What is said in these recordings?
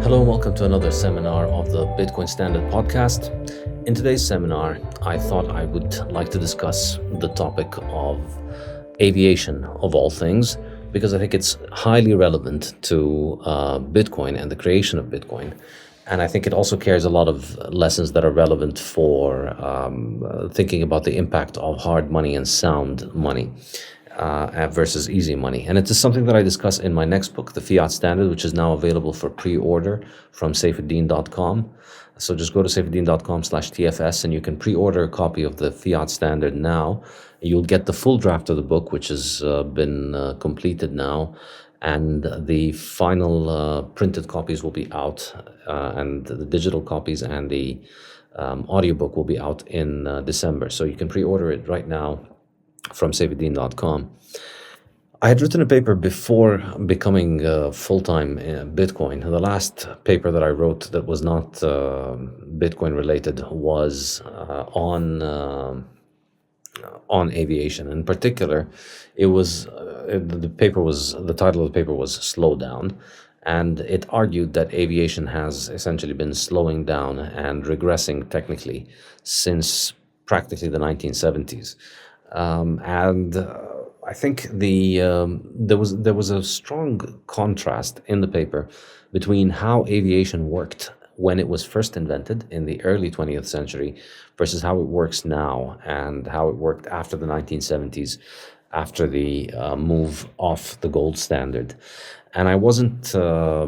Hello and welcome to another seminar of the Bitcoin Standard podcast. In today's seminar, I thought I would like to discuss the topic of aviation, of all things, because I think it's highly relevant to Bitcoin and the creation of Bitcoin. And I think it also carries a lot of lessons that are relevant for thinking about the impact of hard money and sound money. Versus easy money. And it is something that I discuss in my next book, The Fiat Standard, which is now available for pre-order from Saifedean.com. So just go to saifedean.com/TFS and you can pre-order a copy of The Fiat Standard now. You'll get the full draft of the book, which has been completed now. And the final printed copies will be out, and the digital copies and the audiobook will be out in December. So you can pre-order it right now from Saifedean.com. I had written a paper before becoming full-time Bitcoin. The last paper that I wrote that was not Bitcoin related was on aviation. In particular, it was the title of the paper was "Slow Down," and it argued that aviation has essentially been slowing down and regressing technically since practically the 1970s. I think there was a strong contrast in the paper between how aviation worked when it was first invented in the early 20th century versus how it works now and how it worked after the 1970s, after the move off the gold standard. And it wasn't a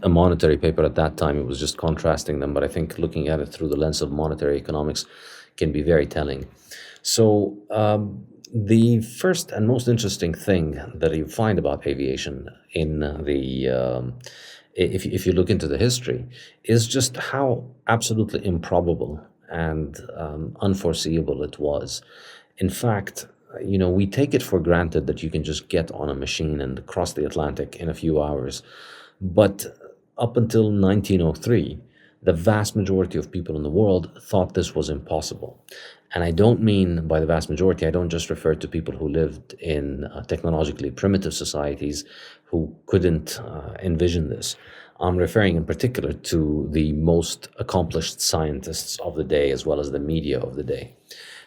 monetary paper at that time, it was just contrasting them, but I think looking at it through the lens of monetary economics can be very telling. So the first and most interesting thing that you find about aviation in if you look into the history is just how absolutely improbable and unforeseeable it was. In fact, we take it for granted that you can just get on a machine and cross the Atlantic in a few hours. But up until 1903, the vast majority of people in the world thought this was impossible. And I don't mean by the vast majority, I don't just refer to people who lived in technologically primitive societies who couldn't envision this. I'm referring in particular to the most accomplished scientists of the day as well as the media of the day.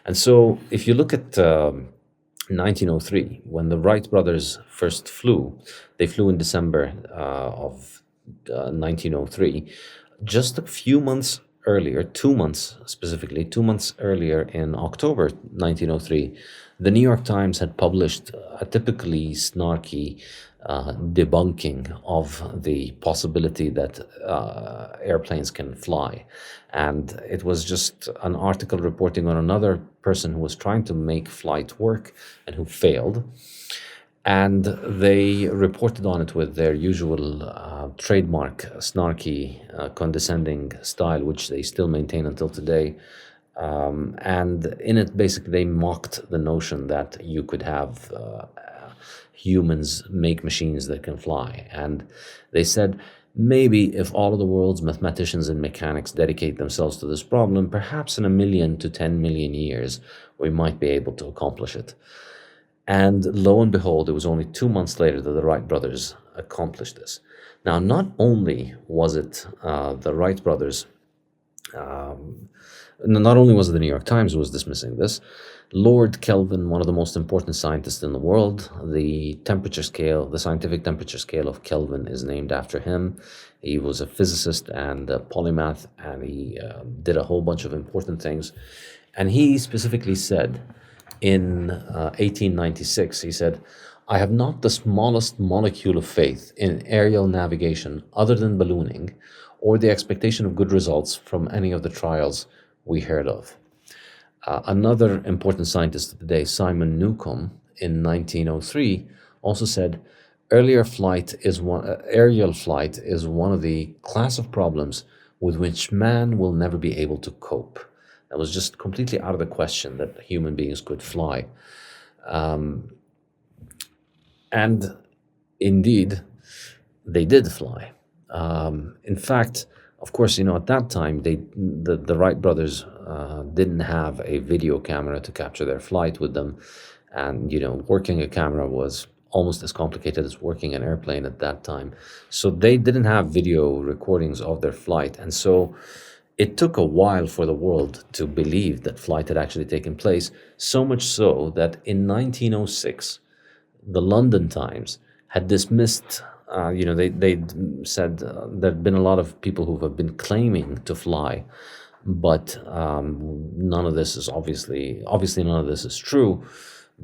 And so if you look at 1903, when the Wright brothers first flew, they flew in December of 1903, just a few months earlier, 2 months earlier, in October 1903, the New York Times had published a typically snarky debunking of the possibility that airplanes can fly. And it was just an article reporting on another person who was trying to make flight work and who failed. And they reported on it with their usual trademark, snarky, condescending style, which they still maintain until today. And in it, basically, they mocked the notion that you could have humans make machines that can fly. And they said, maybe if all of the world's mathematicians and mechanics dedicate themselves to this problem, perhaps in 1 million to 10 million years, we might be able to accomplish it. And lo and behold, it was only 2 months later that the Wright brothers accomplished this. Now, not only was it the Wright brothers, not only was it the New York Times who was dismissing this, Lord Kelvin, one of the most important scientists in the world, the scientific temperature scale of Kelvin is named after him. He was a physicist and a polymath, and he did a whole bunch of important things. And he specifically said, in 1896, he said, "I have not the smallest molecule of faith in aerial navigation other than ballooning, or the expectation of good results from any of the trials we heard of." Another important scientist of the day, Simon Newcomb, in 1903, also said, aerial flight is one of the class of problems with which man will never be able to cope. It was just completely out of the question that human beings could fly. And indeed, they did fly. In fact, of course, at that time, the Wright brothers didn't have a video camera to capture their flight with them. And, working a camera was almost as complicated as working an airplane at that time. So they didn't have video recordings of their flight. And so it took a while for the world to believe that flight had actually taken place, so much so that in 1906, the London Times had dismissed, they said there'd been a lot of people who have been claiming to fly, but none of this is obviously none of this is true,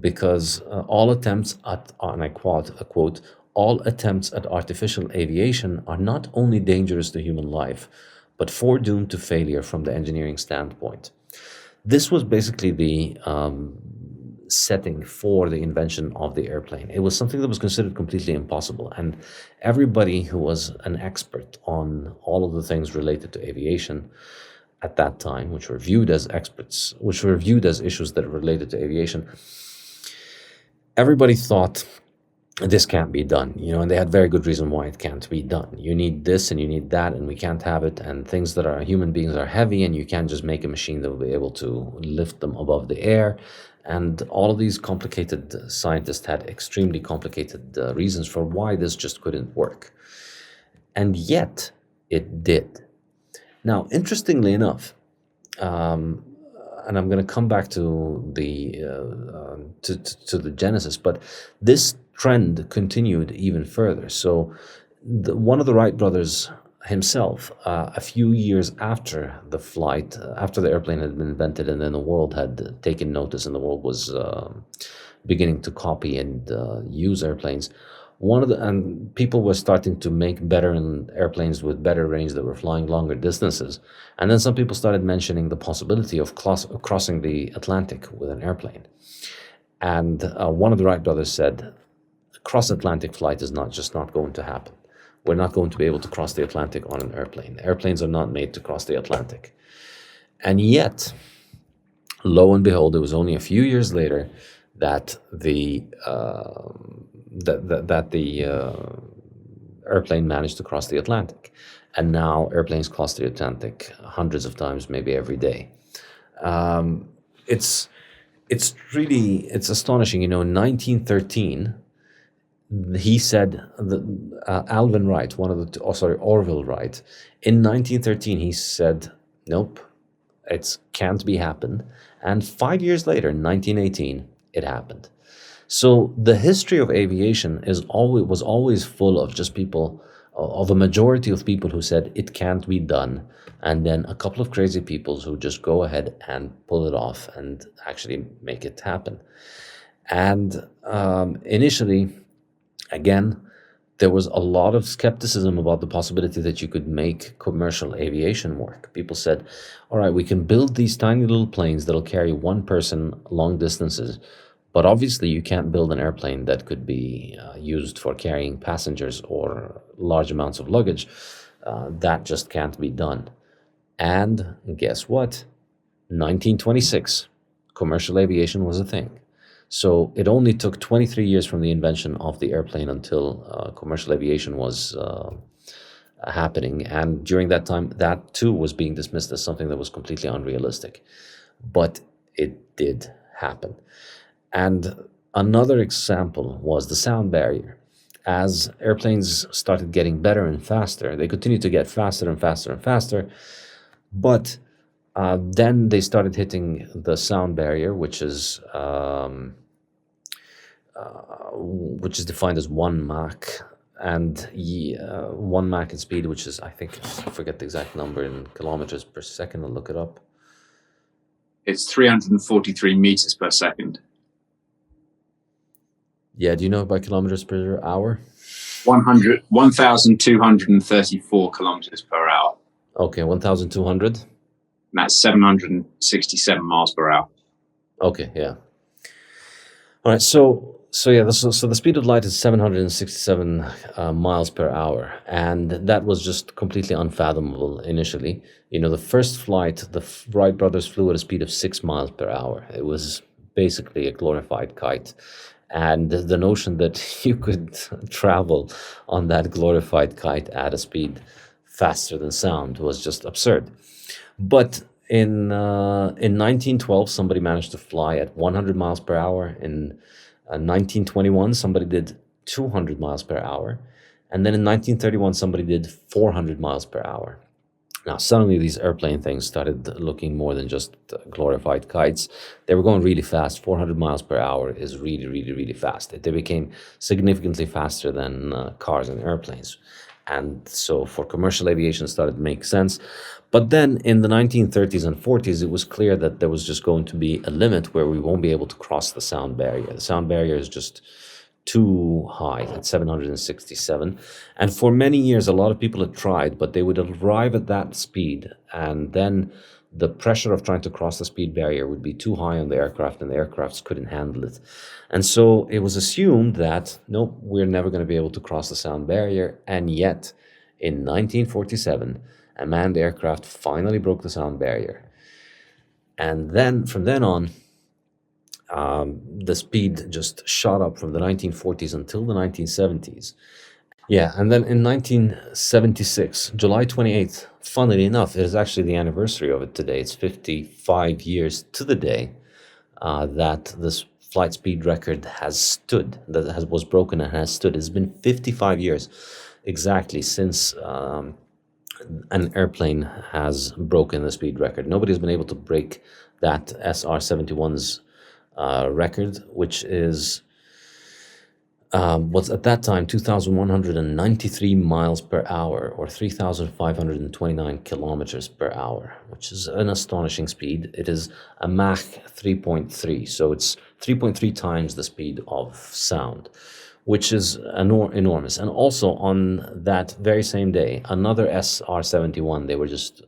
because all attempts at, and I quote, all attempts at artificial aviation are not only dangerous to human life, but foredoomed to failure from the engineering standpoint. This was basically the setting for the invention of the airplane. It was something that was considered completely impossible, and everybody who was an expert on all of the things related to aviation at that time, which were viewed as experts, which were viewed as issues that related to aviation, everybody thought this can't be done, and they had very good reason why it can't be done. You need this and you need that, and we can't have it, and things that are human beings are heavy, and you can't just make a machine that will be able to lift them above the air. And all of these complicated scientists had extremely complicated reasons for why this just couldn't work. And yet it did. Now, interestingly enough, and I'm going to come back to the genesis, but this trend continued even further. So one of the Wright brothers himself, a few years after the flight, after the airplane had been invented, and then the world had taken notice and the world was beginning to copy and use airplanes, and people were starting to make better airplanes with better range that were flying longer distances. And then some people started mentioning the possibility of crossing the Atlantic with an airplane. And one of the Wright brothers said, cross-Atlantic flight is not going to happen. We're not going to be able to cross the Atlantic on an airplane. Airplanes are not made to cross the Atlantic. And yet, lo and behold, it was only a few years later that the airplane managed to cross the Atlantic. And now airplanes cross the Atlantic hundreds of times, maybe every day. It's astonishing. In 1913, he said that Alvin Wright, Orville Wright, in 1913 he said, nope, it can't be happened. And 5 years later, in 1918, it happened. So the history of aviation was always full of just people, of a majority of people who said it can't be done, and then a couple of crazy people who just go ahead and pull it off and actually make it happen. And initially, again, there was a lot of skepticism about the possibility that you could make commercial aviation work. People said, all right, we can build these tiny little planes that'll carry one person long distances, but obviously you can't build an airplane that could be used for carrying passengers or large amounts of luggage. That just can't be done. And guess what? 1926, commercial aviation was a thing. So it only took 23 years from the invention of the airplane until commercial aviation was happening. And during that time, that too was being dismissed as something that was completely unrealistic. But it did happen. And another example was the sound barrier. As airplanes started getting better and faster, they continued to get faster and faster and faster. But then they started hitting the sound barrier, which is defined as 1 Mach, and 1 Mach in speed, which is, I forget the exact number in kilometers per second. I'll look it up. It's 343 meters per second. Yeah, do you know by kilometers per hour? 1,234 kilometers per hour. Okay, 1,200. And that's 767 miles per hour. Okay, yeah. All right, so the speed of light is 767 miles per hour, and that was just completely unfathomable initially. The first flight, the Wright brothers flew at a speed of 6 miles per hour. It was basically a glorified kite. And the notion that you could travel on that glorified kite at a speed faster than sound was just absurd. But in 1912, somebody managed to fly at 100 miles per hour. In 1921, somebody did 200 miles per hour. And then in 1931, somebody did 400 miles per hour. Now, suddenly these airplane things started looking more than just glorified kites. They were going really fast. 400 miles per hour is really, really, really fast. They became significantly faster than cars and airplanes. And so for commercial aviation, it started to make sense. But then in the 1930s and 40s, it was clear that there was just going to be a limit where we won't be able to cross the sound barrier. The sound barrier is just too high at 767. And for many years, a lot of people had tried, but they would arrive at that speed, and then the pressure of trying to cross the speed barrier would be too high on the aircraft, and the aircrafts couldn't handle it. And so it was assumed that, nope, we're never going to be able to cross the sound barrier. And yet, in 1947, a manned aircraft finally broke the sound barrier. And then, from then on, the speed just shot up from the 1940s until the 1970s. Yeah, and then in 1976, July 28th, funnily enough, it is actually the anniversary of it today. It's 55 years to the day that this flight speed record has stood, was broken and has stood. It's been 55 years exactly since an airplane has broken the speed record. Nobody's been able to break that SR-71's record, which is was at that time 2,193 miles per hour, or 3,529 kilometers per hour, which is an astonishing speed. It is a Mach 3.3, so it's 3.3 times the speed of sound, which is enormous. And also on that very same day, another SR-71, they were just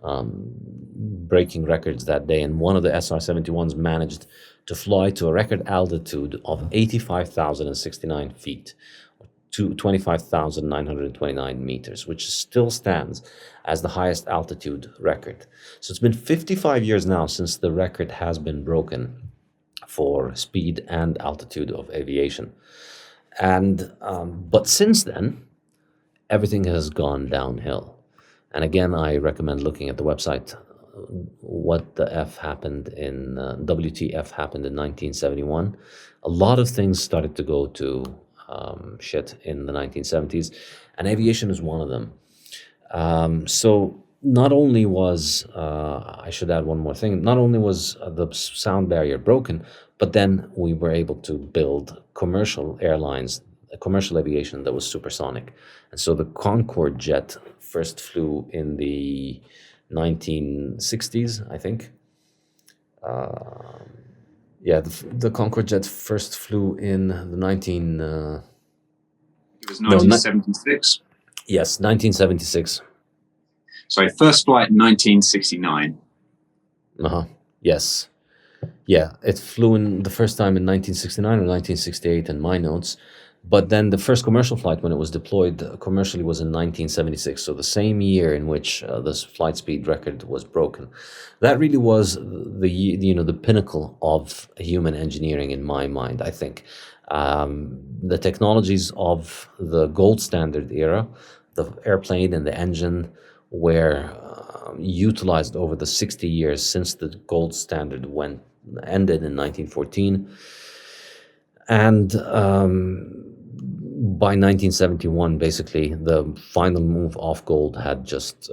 breaking records that day, and one of the SR-71s managed to fly to a record altitude of 85,069 feet, to 25,929 meters, which still stands as the highest altitude record. So it's been 55 years now since the record has been broken for speed and altitude of aviation. And but since then, everything has gone downhill. And again, I recommend looking at the website. What the F happened in WTF happened in 1971. A lot of things started to go to shit in the 1970s, and aviation is one of them. So not only was, I should add one more thing, not only was the sound barrier broken, but then we were able to build commercial airlines, commercial aviation that was supersonic. And so the Concorde jet first flew in the 1960s, I think. The Concorde jet first flew in the It was 1976. Yes, 1976. Sorry, first flight 1969. Yes. Yeah, it flew in the first time in 1969 or 1968 in my notes. But then the first commercial flight, when it was deployed commercially, was in 1976. So the same year in which this flight speed record was broken. That really was the pinnacle of human engineering in my mind, I think. The technologies of the gold standard era, the airplane and the engine, were utilized over the 60 years since the gold standard ended in 1914. And by 1971, basically, the final move off gold had just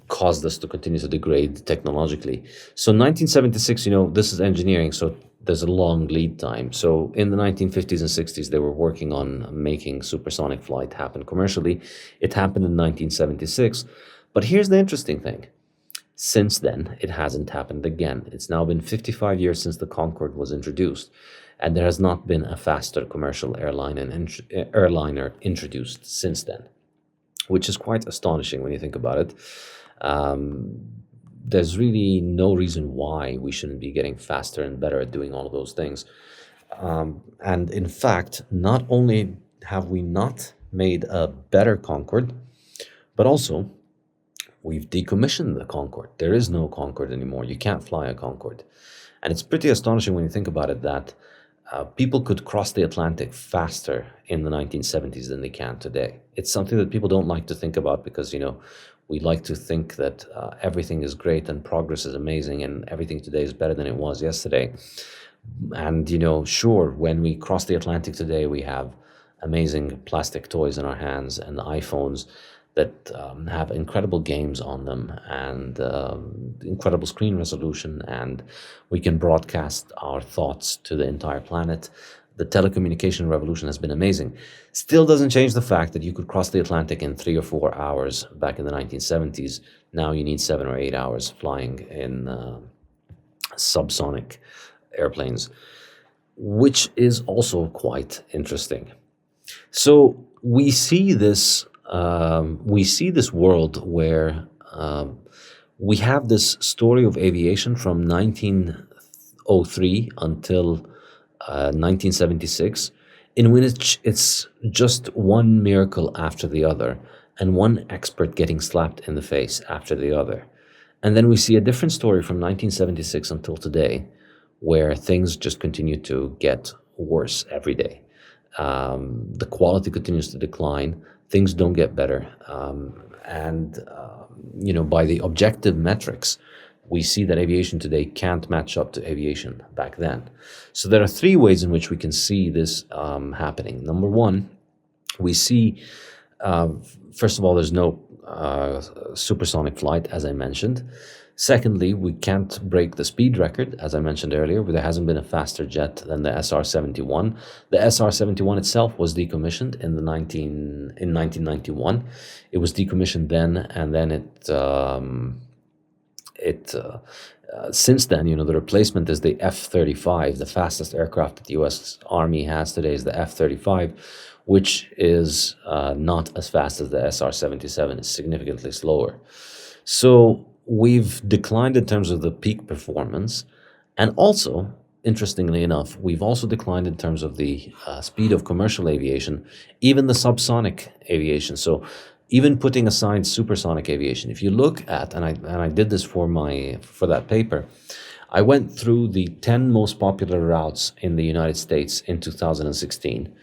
caused us to continue to degrade technologically. So 1976, this is engineering, so there's a long lead time. So in the 1950s and 60s, they were working on making supersonic flight happen commercially. It happened in 1976. But here's the interesting thing. Since then, it hasn't happened again. It's now been 55 years since the Concorde was introduced, and there has not been a faster commercial airliner introduced since then, which is quite astonishing when you think about it. There's really no reason why we shouldn't be getting faster and better at doing all of those things. And in fact, not only have we not made a better Concorde, but also we've decommissioned the Concorde. There is no Concorde anymore. You can't fly a Concorde. And it's pretty astonishing when you think about it that people could cross the Atlantic faster in the 1970s than they can today. It's something that people don't like to think about because, we like to think that everything is great and progress is amazing and everything today is better than it was yesterday. And, sure, when we cross the Atlantic today, we have amazing plastic toys in our hands and iPhones that have incredible games on them and incredible screen resolution, and we can broadcast our thoughts to the entire planet. The telecommunication revolution has been amazing. Still doesn't change the fact that you could cross the Atlantic in 3 or 4 hours back in the 1970s. Now you need 7 or 8 hours flying in subsonic airplanes, which is also quite interesting. So we see this world where we have this story of aviation from 1903 until 1976, in which it's just one miracle after the other and one expert getting slapped in the face after the other. And then we see a different story from 1976 until today, where things just continue to get worse every day. The quality continues to decline. Things don't get better. By the objective metrics, we see that aviation today can't match up to aviation back then. So there are three ways in which we can see this happening. Number one, we see, first of all, there's no supersonic flight, as I mentioned. Secondly, we can't break the speed record, as I mentioned earlier, but there hasn't been a faster jet than the SR-71. The SR-71 itself was decommissioned in 1991. It was decommissioned then, and then since then, the replacement is the F-35. The fastest aircraft that the U.S. Army has today is the F-35, which is not as fast as the SR-77. It's significantly slower. So we've declined in terms of the peak performance, and also, interestingly enough, we've also declined in terms of the speed of commercial aviation, even the subsonic aviation. So even putting aside supersonic aviation, if you look at, and I did this for that paper, I went through the 10 most popular routes in the United States in 2016.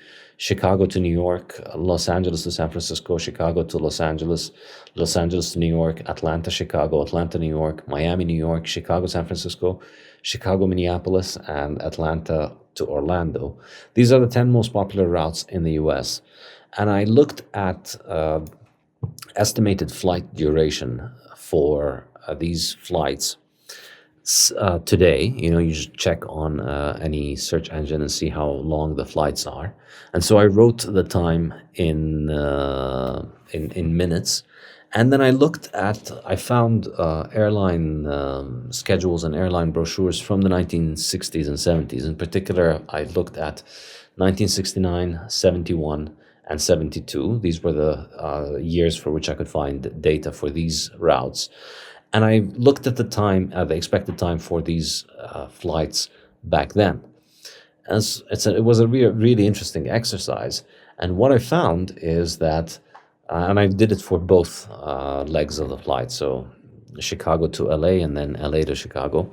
Chicago to New York, Los Angeles to San Francisco, Chicago to Los Angeles, Los Angeles to New York, Atlanta, Chicago, Atlanta, New York, Miami, New York, Chicago, San Francisco, Chicago, Minneapolis, and Atlanta to Orlando. These are the 10 most popular routes in the US. And I looked at estimated flight duration for these flights today. You just check on any search engine and see how long the flights are. And so I wrote the time in minutes, and then I found airline schedules and airline brochures from the 1960s and 70s. In particular, I looked at 1969, 71, and 72. These were the years for which I could find data for these routes. And I looked at the expected time for these flights back then. And it was a really interesting exercise. And what I found is that, and I did it for both legs of the flight, so Chicago to LA and then LA to Chicago.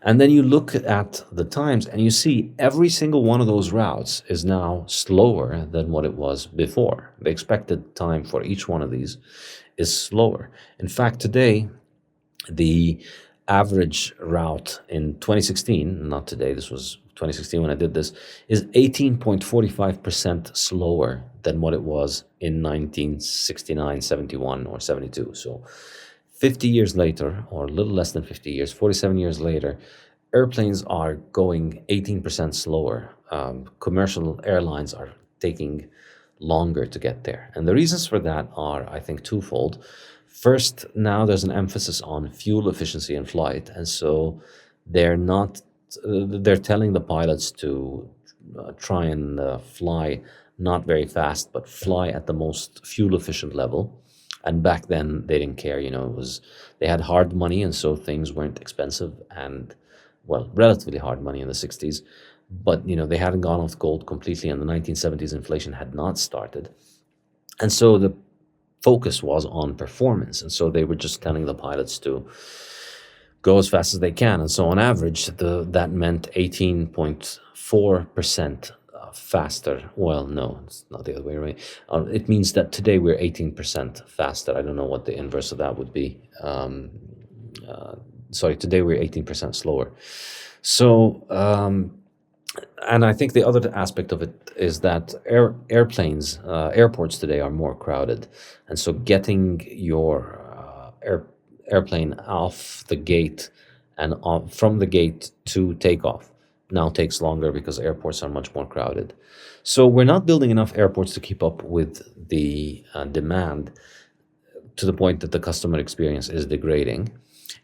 And then you look at the times and you see every single one of those routes is now slower than what it was before. The expected time for each one of these is slower. In fact, today, the average route in 2016, not today, this was 2016 when I did this, is 18.45% slower than what it was in 1969, 71, or 72. So 50 years later, or a little less than 50 years, 47 years later, airplanes are going 18% slower. Commercial airlines are taking longer to get there. And the reasons for that are, I think, twofold. First, now there's an emphasis on fuel efficiency in flight, and so they're telling the pilots to try and fly not very fast, but fly at the most fuel efficient level. And back then they didn't care, they had hard money, and so things weren't expensive, and relatively hard money in the 60s, but they hadn't gone off gold completely, and the 1970s inflation had not started. And so the focus was on performance, and so they were just telling the pilots to go as fast as they can. And so on average, that meant 18.4% faster. Well, no, it's not the other way around. It means that today we're 18% faster. I don't know what the inverse of that would be. Today we're 18% slower. So And I think the other aspect of it is that airports today are more crowded, and so getting your airplane off the gate and from the gate to takeoff now takes longer because airports are much more crowded. So we're not building enough airports to keep up with the demand, to the point that the customer experience is degrading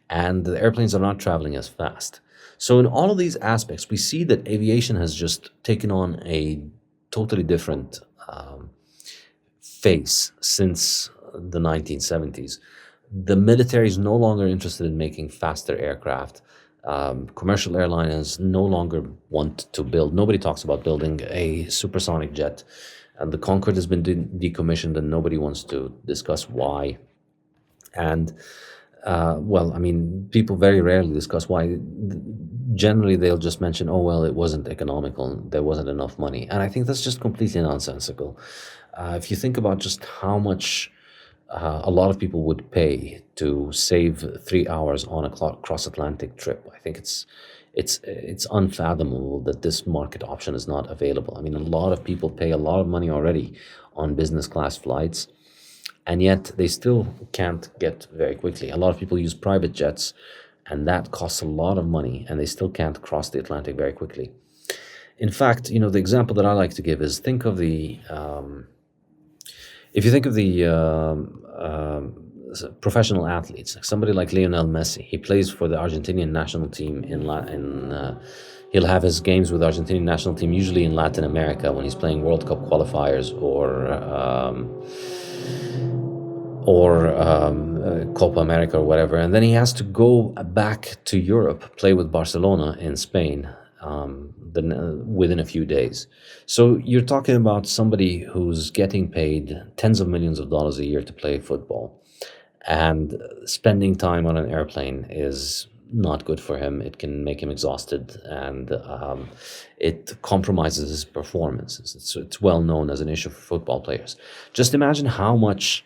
and the airplanes are not traveling as fast. So, in all of these aspects, we see that aviation has just taken on a totally different face since the 1970s. The military is no longer interested in making faster aircraft. Commercial airliners no longer want to build, nobody talks about building a supersonic jet. And the Concorde has been decommissioned, and nobody wants to discuss why. And well, I mean, people very rarely discuss why. Generally, they'll just mention, oh, well, it wasn't economical, there wasn't enough money. And I think that's just completely nonsensical. If you think about just how much a lot of people would pay to save 3 hours on a cross-Atlantic trip, I think it's unfathomable that this market option is not available. I mean, a lot of people pay a lot of money already on business class flights, and yet they still can't get very quickly. A lot of people use private jets, and that costs a lot of money, and they still can't cross the Atlantic very quickly. In fact, the example that I like to give is if you think of the professional athletes, somebody like Lionel Messi, he plays for the Argentinian national team he'll have his games with the Argentinian national team usually in Latin America when he's playing World Cup qualifiers or Copa America or whatever, and then he has to go back to Europe, play with Barcelona in Spain within a few days. So you're talking about somebody who's getting paid tens of millions of dollars a year to play football, and spending time on an airplane is not good for him. It can make him exhausted, and it compromises his performance. It's well known as an issue for football players. Just imagine how much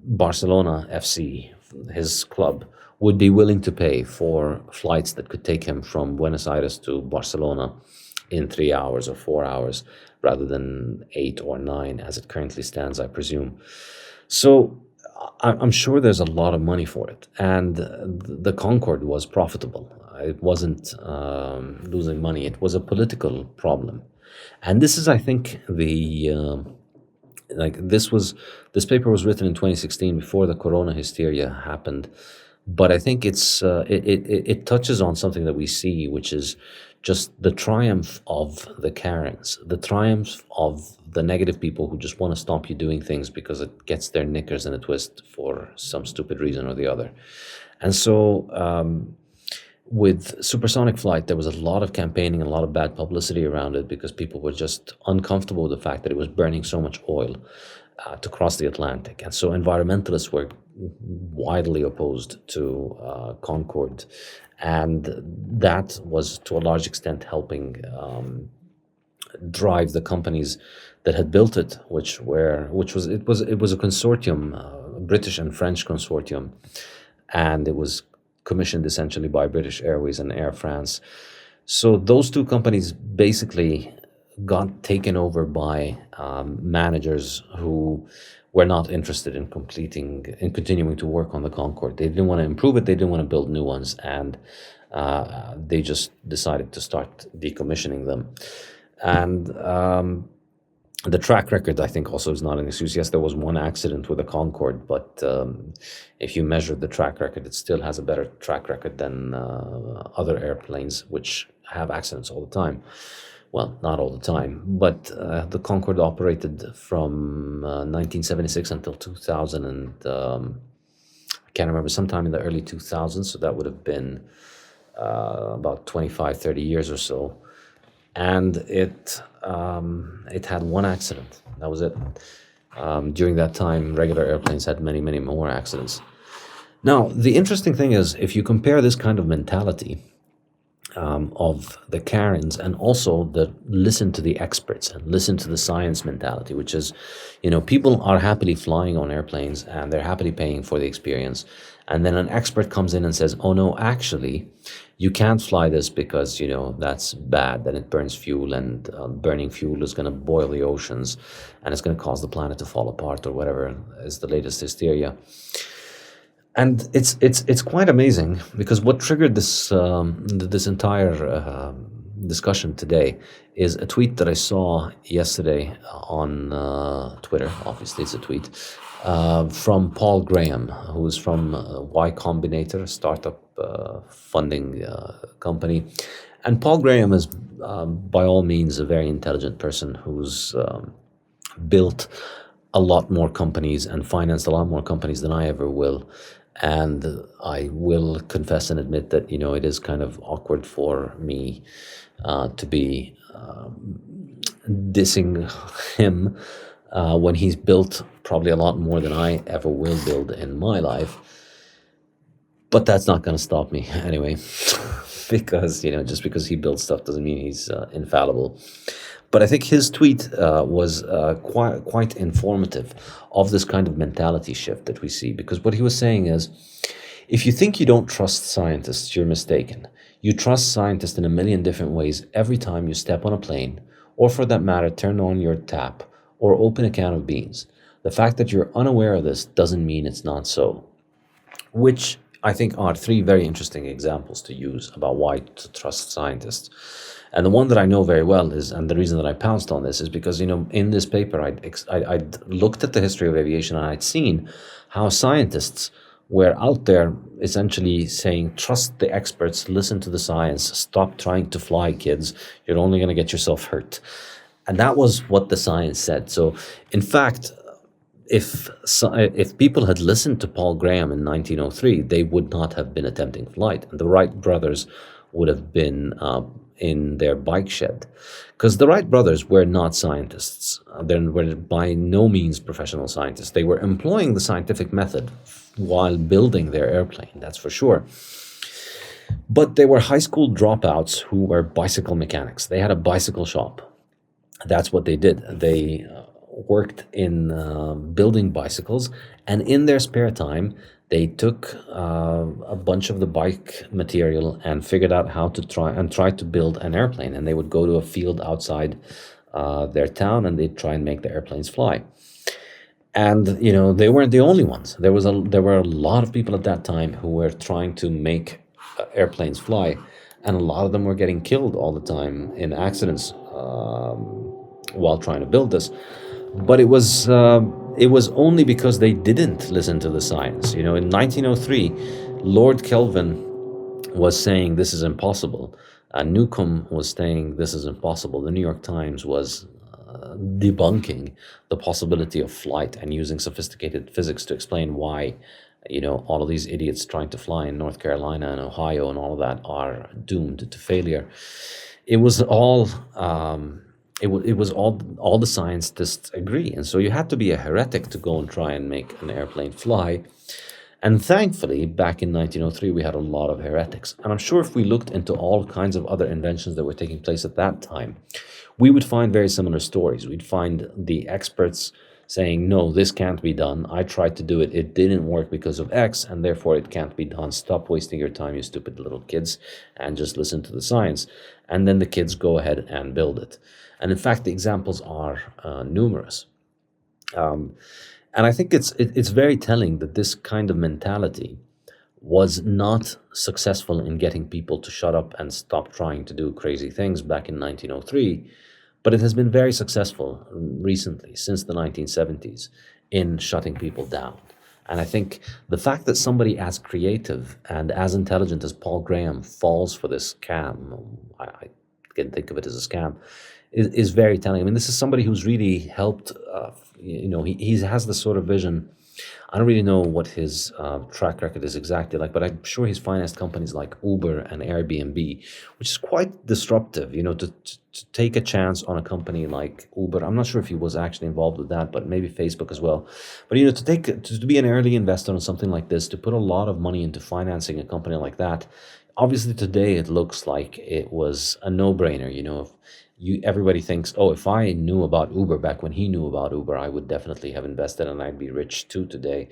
Barcelona FC, his club, would be willing to pay for flights that could take him from Buenos Aires to Barcelona in 3 hours or 4 hours rather than 8 or 9 as it currently stands, I presume. So I'm sure there's a lot of money for it, and the Concorde was profitable. It wasn't losing money. It was a political problem, and this is, I think, this paper was written in 2016 before the Corona hysteria happened, but I think it touches on something that we see, which is just the triumph of the Karens, the triumph of the negative people who just want to stop you doing things because it gets their knickers in a twist for some stupid reason or the other. And so with supersonic flight, there was a lot of campaigning and a lot of bad publicity around it because people were just uncomfortable with the fact that it was burning so much oil to cross the Atlantic. And so environmentalists were widely opposed to Concorde. And that was, to a large extent, helping drive the companies that had built it, which was a consortium, a British and French consortium, and it was commissioned essentially by British Airways and Air France. So those two companies basically got taken over by managers who were not interested in continuing to work on the Concorde. They didn't want to improve it. They didn't want to build new ones, and they just decided to start decommissioning them. And the track record, I think, also is not an excuse. Yes, there was one accident with the Concorde, but if you measure the track record, it still has a better track record than other airplanes, which have accidents all the time. Well, not all the time, but the Concorde operated from 1976 until 2000, and I can't remember, sometime in the early 2000s, so that would have been about 25, 30 years or so. And it had one accident. That was it. During that time, regular airplanes had many, many more accidents. Now, the interesting thing is, if you compare this kind of mentality of the Karens, and also the listen to the experts and listen to the science mentality, which is, people are happily flying on airplanes and they're happily paying for the experience. And then an expert comes in and says, oh no, actually, you can't fly this because, that's bad, that it burns fuel, and burning fuel is going to boil the oceans and it's going to cause the planet to fall apart, or whatever is the latest hysteria. And it's quite amazing, because what triggered this entire discussion today is a tweet that I saw yesterday on Twitter. Obviously, it's a tweet from Paul Graham, who is from Y Combinator, a startup funding company. And Paul Graham is, by all means, a very intelligent person who's built a lot more companies and financed a lot more companies than I ever will. And I will confess and admit that, it is kind of awkward for me to be dissing him when he's built probably a lot more than I ever will build in my life. But that's not going to stop me anyway, because, just because he builds stuff doesn't mean he's infallible. But I think his tweet was quite informative of this kind of mentality shift that we see. Because what he was saying is, if you think you don't trust scientists, you're mistaken. You trust scientists in a million different ways every time you step on a plane, or for that matter, turn on your tap or open a can of beans. The fact that you're unaware of this doesn't mean it's not so. Which I think are three very interesting examples to use about why to trust scientists. And the one that I know very well is, and the reason that I pounced on this is because, in this paper, I'd looked at the history of aviation, and I'd seen how scientists were out there essentially saying, trust the experts, listen to the science, stop trying to fly, kids. You're only going to get yourself hurt. And that was what the science said. So, in fact, if people had listened to Paul Graham in 1903, they would not have been attempting flight. And the Wright brothers would have been in their bike shed, because the Wright brothers were not scientists. They were by no means professional scientists. They were employing the scientific method while building their airplane, that's for sure. But they were high school dropouts who were bicycle mechanics. They had a bicycle shop. That's what they did. They worked in building bicycles, and in their spare time, they took a bunch of the bike material and figured out how to try to build an airplane. And they would go to a field outside their town, and they'd try and make the airplanes fly. And they weren't the only ones. There were a lot of people at that time who were trying to make airplanes fly, and a lot of them were getting killed all the time in accidents while trying to build this. But it was only because they didn't listen to the science. In 1903, Lord Kelvin was saying this is impossible. Newcomb was saying this is impossible. The New York Times was debunking the possibility of flight and using sophisticated physics to explain why, all of these idiots trying to fly in North Carolina and Ohio and all of that are doomed to failure. It was all. It was all the scientists agree. And so you had to be a heretic to go and try and make an airplane fly. And thankfully, back in 1903, we had a lot of heretics. And I'm sure if we looked into all kinds of other inventions that were taking place at that time, we would find very similar stories. We'd find the experts saying, no, this can't be done. I tried to do it. It didn't work because of X, and therefore it can't be done. Stop wasting your time, you stupid little kids, and just listen to the science. And then the kids go ahead and build it. And in fact, the examples are numerous. And I think it's very telling that this kind of mentality was not successful in getting people to shut up and stop trying to do crazy things back in 1903, but it has been very successful recently, since the 1970s, in shutting people down. And I think the fact that somebody as creative and as intelligent as Paul Graham falls for this scam, I can think of it as a scam, is very telling. I mean, this is somebody who's really helped, he has this sort of vision. I don't really know what his track record is exactly like, but I'm sure he's financed companies like Uber and Airbnb, which is quite disruptive, to take a chance on a company like Uber. I'm not sure if he was actually involved with that, but maybe Facebook as well. But, to be an early investor on something like this, to put a lot of money into financing a company like that, Obviously today it looks like it was a no-brainer. If everybody thinks, oh, if I knew about Uber back when he knew about Uber, I would definitely have invested and I'd be rich too today.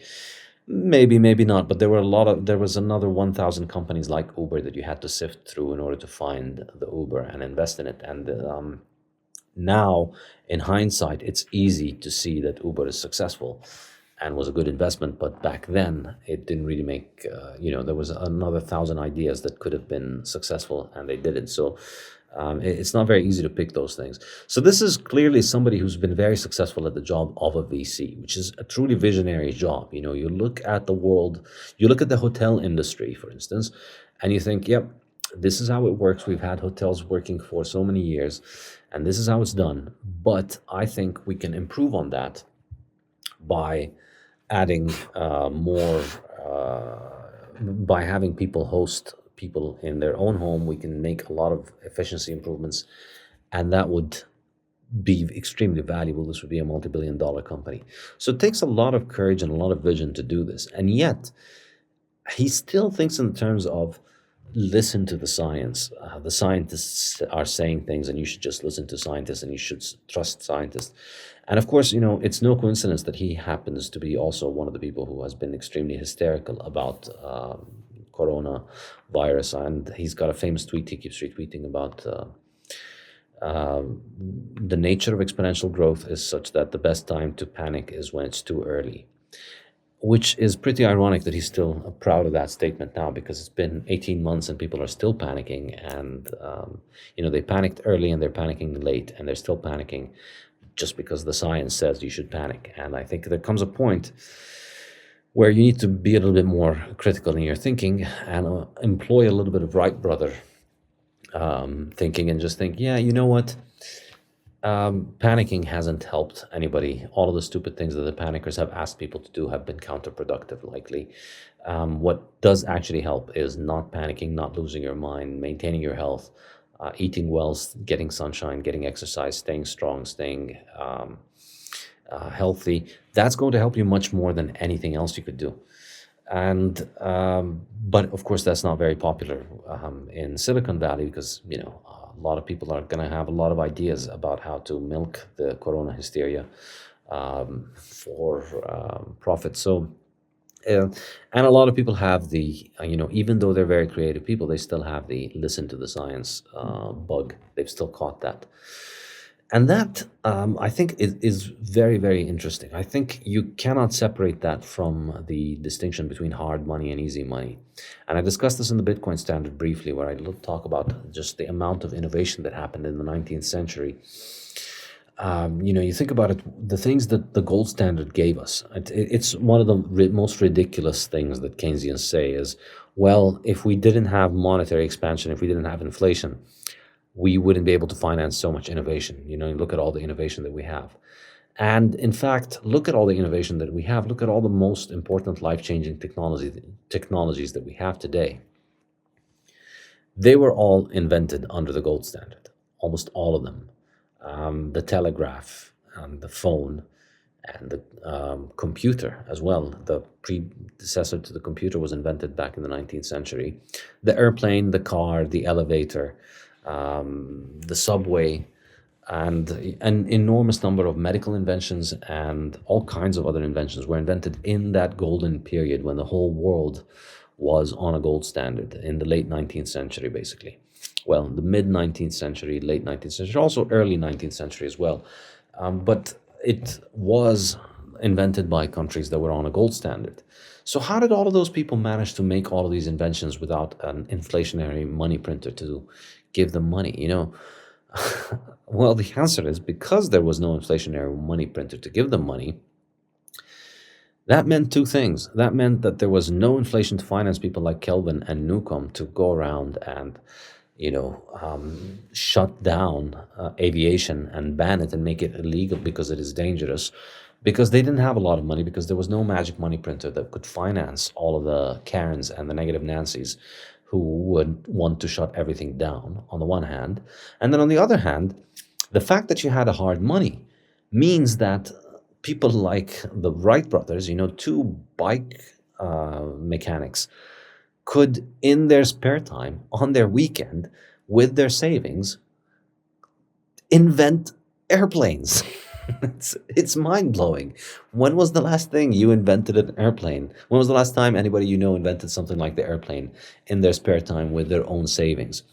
Maybe, maybe not, but there was another 1,000 companies like Uber that you had to sift through in order to find the Uber and invest in it. And now, in hindsight, it's easy to see that Uber is successful and was a good investment. But back then, it didn't really make, there was another 1,000 ideas that could have been successful and they didn't. So it's not very easy to pick those things. So this is clearly somebody who's been very successful at the job of a VC, which is a truly visionary job. You look at the world, you look at the hotel industry, for instance, and you think, yep, this is how it works. We've had hotels working for so many years, and this is how it's done. But I think we can improve on that by adding more, by having people host people in their own home. We can make a lot of efficiency improvements, and that would be extremely valuable. This would be a multi-billion-dollar company. So it takes a lot of courage and a lot of vision to do this. And yet, he still thinks in terms of listen to the science. The scientists are saying things, and you should just listen to scientists, and you should trust scientists. And of course, it's no coincidence that he happens to be also one of the people who has been extremely hysterical about coronavirus. And he's got a famous tweet he keeps retweeting about the nature of exponential growth is such that the best time to panic is when it's too early. Which is pretty ironic that he's still proud of that statement now, because it's been 18 months and people are still panicking. And, they panicked early and they're panicking late, and they're still panicking just because the science says you should panic. And I think there comes a point where you need to be a little bit more critical in your thinking and employ a little bit of Wright brother thinking, and just think, yeah, you know what? Panicking hasn't helped anybody. All of the stupid things that the panickers have asked people to do have been counterproductive, likely. What does actually help is not panicking, not losing your mind, maintaining your health, eating well, getting sunshine, getting exercise, staying strong, staying healthy. That's going to help you much more than anything else you could do. And but of course that's not very popular in Silicon Valley, because a lot of people are going to have a lot of ideas about how to milk the corona hysteria for profit. So and a lot of people have the even though they're very creative people, they still have the listen to the science bug. They've still caught that. And that, I think, is very, very interesting. I think you cannot separate that from the distinction between hard money and easy money. And I discussed this in the Bitcoin Standard briefly, where I talk about just the amount of innovation that happened in the 19th century. You think about it, the things that the gold standard gave us. It's one of the most ridiculous things that Keynesians say is, well, if we didn't have monetary expansion, if we didn't have inflation, we wouldn't be able to finance so much innovation. Look at all the innovation that we have. And in fact, look at all the innovation that we have. Look at all the most important life-changing technologies that we have today. They were all invented under the gold standard, almost all of them. The telegraph, the phone, and the computer as well. The predecessor to the computer was invented back in the 19th century. The airplane, the car, the elevator, the subway, and an enormous number of medical inventions and all kinds of other inventions were invented in that golden period when the whole world was on a gold standard, in the late 19th century, basically. Well, the mid-19th century, late 19th century, also early 19th century as well. But it was invented by countries that were on a gold standard. So how did all of those people manage to make all of these inventions without an inflationary money printer to give them money? Well, the answer is because there was no inflationary money printer to give them money. That meant two things. That meant that there was no inflation to finance people like Kelvin and Newcomb to go around and shut down aviation and ban it and make it illegal because it is dangerous, because they didn't have a lot of money, because there was no magic money printer that could finance all of the Karens and the negative Nancys who would want to shut everything down, on the one hand. And then on the other hand, the fact that you had a hard money means that people like the Wright brothers, two bike mechanics, could, in their spare time, on their weekend, with their savings, invent airplanes. It's mind-blowing. When was the last thing you invented an airplane? When was the last time anybody you know invented something like the airplane in their spare time with their own savings?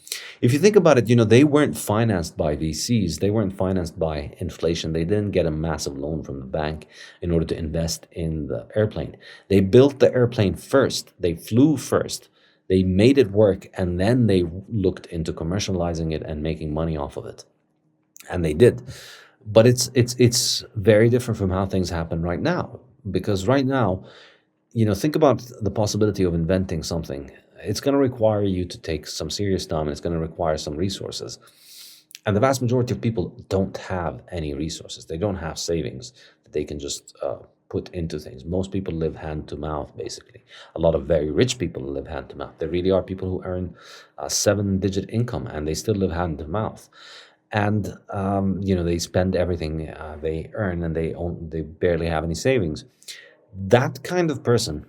If you think about it, they weren't financed by VCs. They weren't financed by inflation. They didn't get a massive loan from the bank in order to invest in the airplane. They built the airplane first. They flew first. They made it work, and then they looked into commercializing it and making money off of it. And they did. But it's very different from how things happen right now. Because right now, think about the possibility of inventing something. It's going to require you to take some serious time, and it's going to require some resources. And the vast majority of people don't have any resources. They don't have savings that they can just put into things. Most people live hand to mouth, basically. A lot of very rich people live hand to mouth. There really are people who earn a 7-digit income, and they still live hand to mouth. And they spend everything they earn, and they barely have any savings. That kind of person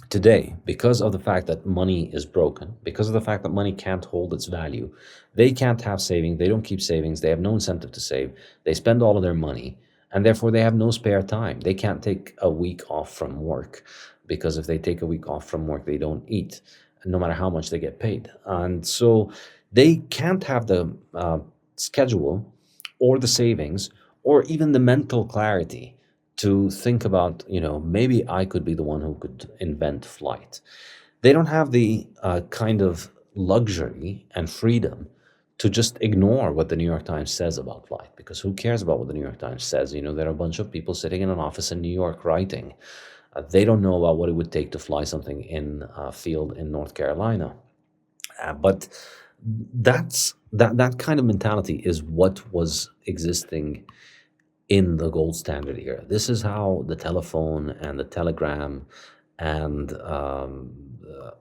today, because of the fact that money is broken, because of the fact that money can't hold its value, they can't have savings, they don't keep savings, they have no incentive to save, they spend all of their money, and therefore they have no spare time. They can't take a week off from work, because if they take a week off from work, they don't eat, no matter how much they get paid. And so they can't have the schedule or the savings or even the mental clarity to think about, maybe I could be the one who could invent flight. They don't have the kind of luxury and freedom to just ignore what the New York Times says about flight, because who cares about what the New York Times says? There are a bunch of people sitting in an office in New York writing. They don't know about what it would take to fly something in a field in North Carolina. But that kind of mentality is what was existing in the gold standard era. This is how the telephone and the telegram and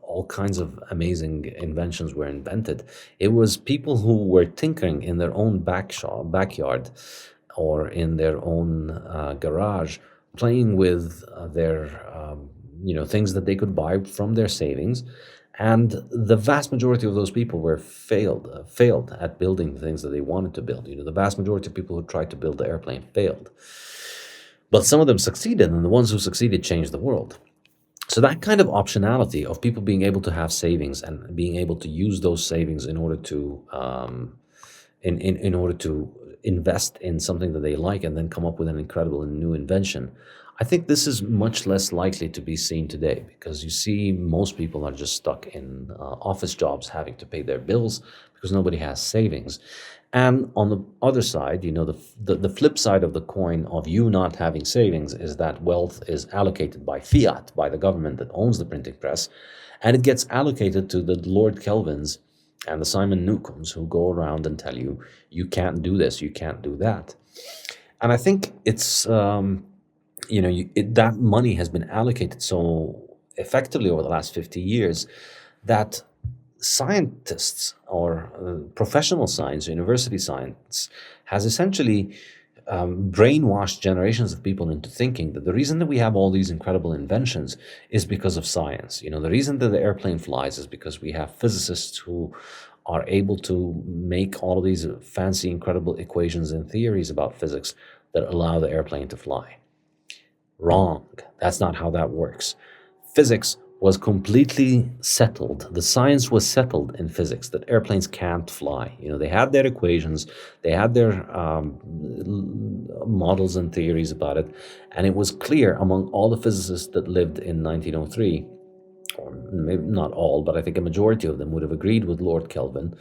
all kinds of amazing inventions were invented. It was people who were tinkering in their own backyard, or in their own garage, playing with their things that they could buy from their savings. And the vast majority of those people were failed at building the things that they wanted to build. The vast majority of people who tried to build the airplane failed. But some of them succeeded, and the ones who succeeded changed the world. So that kind of optionality of people being able to have savings and being able to use those savings in order to in order to invest in something that they like and then come up with an incredible and new invention, I think this is much less likely to be seen today, because you see most people are just stuck in office jobs having to pay their bills because nobody has savings. And on the other side, the flip side of the coin of you not having savings is that wealth is allocated by fiat, by the government that owns the printing press, and it gets allocated to the Lord Kelvins and the Simon Newcombs, who go around and tell you, you can't do this, you can't do that. And I think it's that money has been allocated so effectively over the last 50 years that scientists or professional science, university science, has essentially brainwashed generations of people into thinking that the reason that we have all these incredible inventions is because of science. The reason that the airplane flies is because we have physicists who are able to make all of these fancy, incredible equations and theories about physics that allow the airplane to fly. Wrong. That's not how that works. Physics was completely settled. The science was settled in physics that airplanes can't fly. They had their equations, they had their models and theories about it, and it was clear among all the physicists that lived in 1903, or maybe not all, but I think a majority of them would have agreed with Lord Kelvin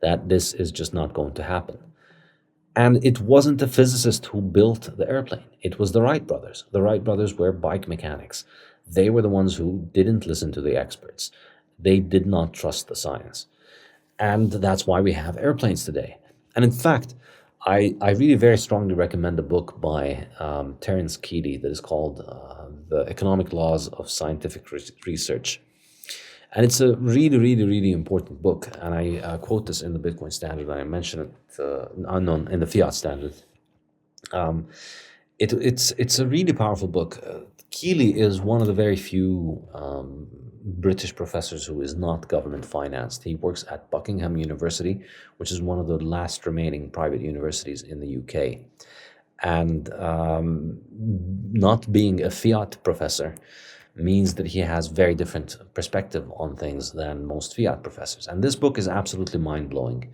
that this is just not going to happen. And it wasn't the physicist who built the airplane. It was the Wright brothers. The Wright brothers were bike mechanics. They were the ones who didn't listen to the experts. They did not trust the science. And that's why we have airplanes today. And in fact, I really very strongly recommend a book by Terence Kealey that is called The Economic Laws of Scientific Research. And it's a really, really, really important book. And I quote this in the Bitcoin Standard. I mention it in the Fiat Standard. It's a really powerful book. Kealey is one of the very few British professors who is not government financed. He works at Buckingham University, which is one of the last remaining private universities in the UK. And not being a fiat professor means that he has very different perspective on things than most fiat professors. And this book is absolutely mind-blowing.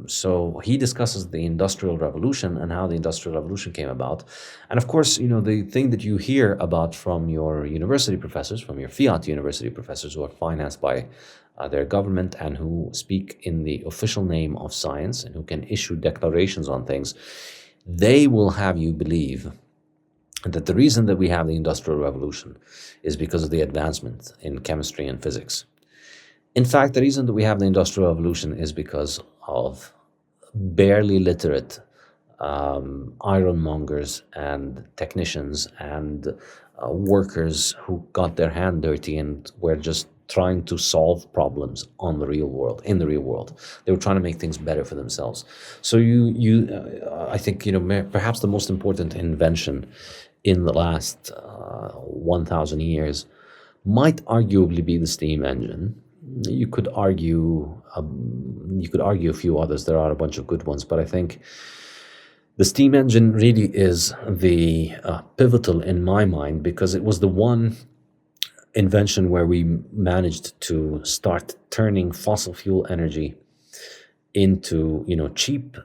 So he discusses the Industrial Revolution and how the Industrial Revolution came about. And of course, the thing that you hear about from your university professors, from your fiat university professors who are financed by their government and who speak in the official name of science and who can issue declarations on things, they will have you believe that the reason that we have the Industrial Revolution is because of the advancement in chemistry and physics. In fact, the reason that we have the Industrial Revolution is because of barely literate ironmongers and technicians and workers who got their hand dirty and were just trying to solve problems in the real world. They were trying to make things better for themselves. So I think, perhaps the most important invention in the last 1,000 years might arguably be the steam engine. You could argue a few others. There are a bunch of good ones, but I think the steam engine really is the pivotal in my mind, because it was the one invention where we managed to start turning fossil fuel energy into, cheap,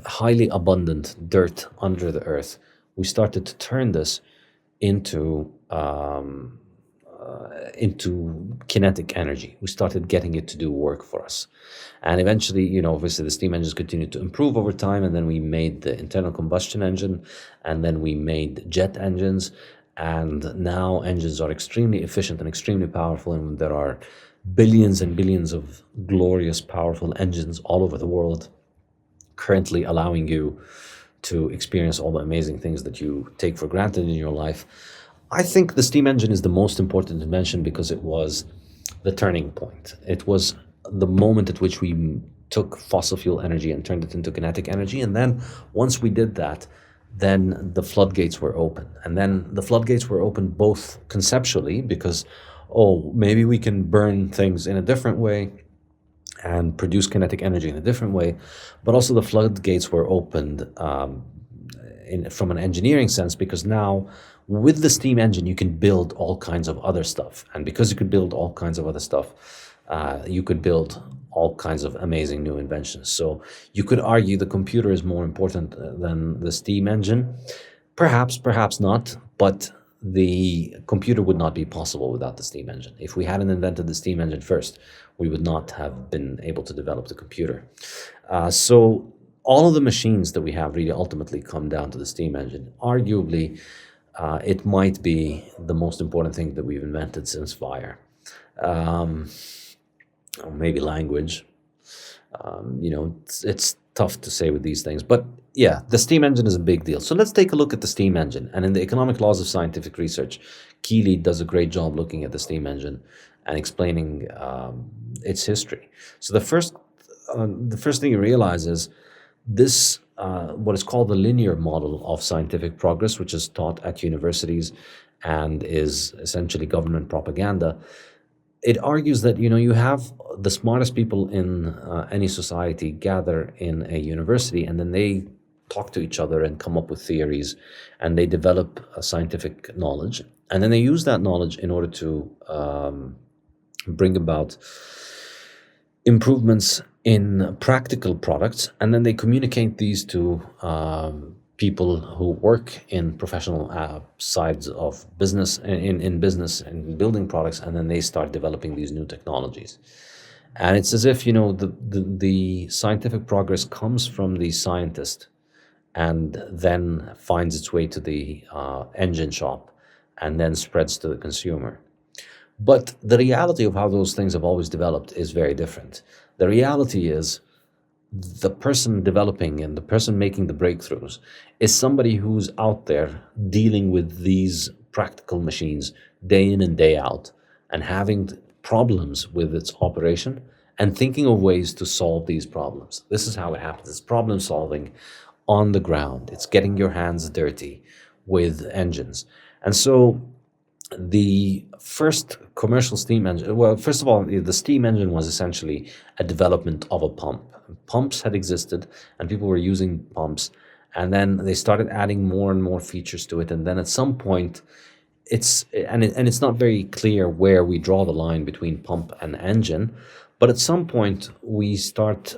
highly abundant dirt under the earth. We started to turn this into kinetic energy. We started getting it to do work for us. And eventually, obviously the steam engines continued to improve over time, and then we made the internal combustion engine, and then we made jet engines, and now engines are extremely efficient and extremely powerful, and there are billions and billions of glorious, powerful engines all over the world, currently allowing you to experience all the amazing things that you take for granted in your life. I think the steam engine is the most important invention because it was the turning point. It was the moment at which we took fossil fuel energy and turned it into kinetic energy. And then once we did that, then the floodgates were open. And then the floodgates were open both conceptually because, maybe we can burn things in a different way and produce kinetic energy in a different way. But also the floodgates were opened from an engineering sense, because now with the steam engine, you can build all kinds of other stuff. And because you could build all kinds of other stuff, you could build all kinds of amazing new inventions. So you could argue the computer is more important than the steam engine. Perhaps not, but the computer would not be possible without the steam engine. If we hadn't invented the steam engine first, we would not have been able to develop the computer. So all of the machines that we have really ultimately come down to the steam engine. Arguably, it might be the most important thing that we've invented since fire. Maybe language. It's tough to say with these things, but yeah, the steam engine is a big deal. So let's take a look at the steam engine. And in the Economic Laws of Scientific Research, Kealey does a great job looking at the steam engine and explaining its history. So the first thing you realize is this, what is called the linear model of scientific progress, which is taught at universities and is essentially government propaganda. It argues that, you have the smartest people in any society gather in a university, and then they talk to each other and come up with theories, and they develop a scientific knowledge, and then they use that knowledge in order to bring about improvements in practical products, and then they communicate these to people who work in professional sides of business, in business and building products, and then they start developing these new technologies. And it's as if, the scientific progress comes from the scientist and then finds its way to the engine shop and then spreads to the consumer. But the reality of how those things have always developed is very different. The reality is the person developing and the person making the breakthroughs is somebody who's out there dealing with these practical machines day in and day out and having problems with its operation and thinking of ways to solve these problems. This is how it happens. It's problem solving on the ground. It's getting your hands dirty with engines. And so The first commercial steam engine, well, first of all, the steam engine was essentially a development of a pump. Pumps had existed and people were using pumps, and then they started adding more and more features to it. And then at some point, it's not very clear where we draw the line between pump and engine, but at some point we start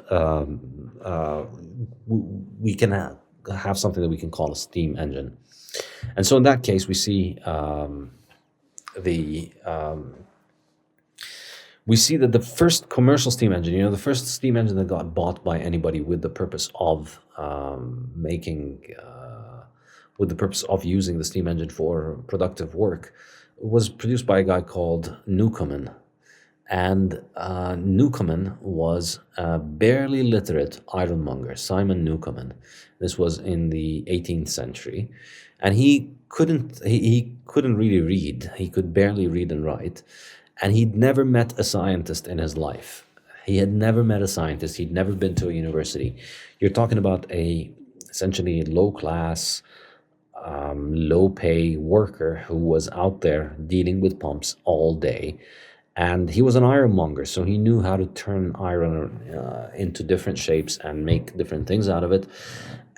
we can have something that we can call a steam engine. And so in that case, we see the we see that the first commercial steam engine, the first steam engine that got bought by anybody with the purpose of with the purpose of using the steam engine for productive work, was produced by a guy called Newcomen. And Newcomen was a barely literate ironmonger, Simon Newcomen. This was in the 18th century, and he couldn't really read. He could barely read and write, and he'd never met a scientist in his life. He had never met a scientist. He'd never been to a university. You're talking about essentially low class, low pay worker who was out there dealing with pumps all day. And he was an ironmonger, so he knew how to turn iron into different shapes and make different things out of it.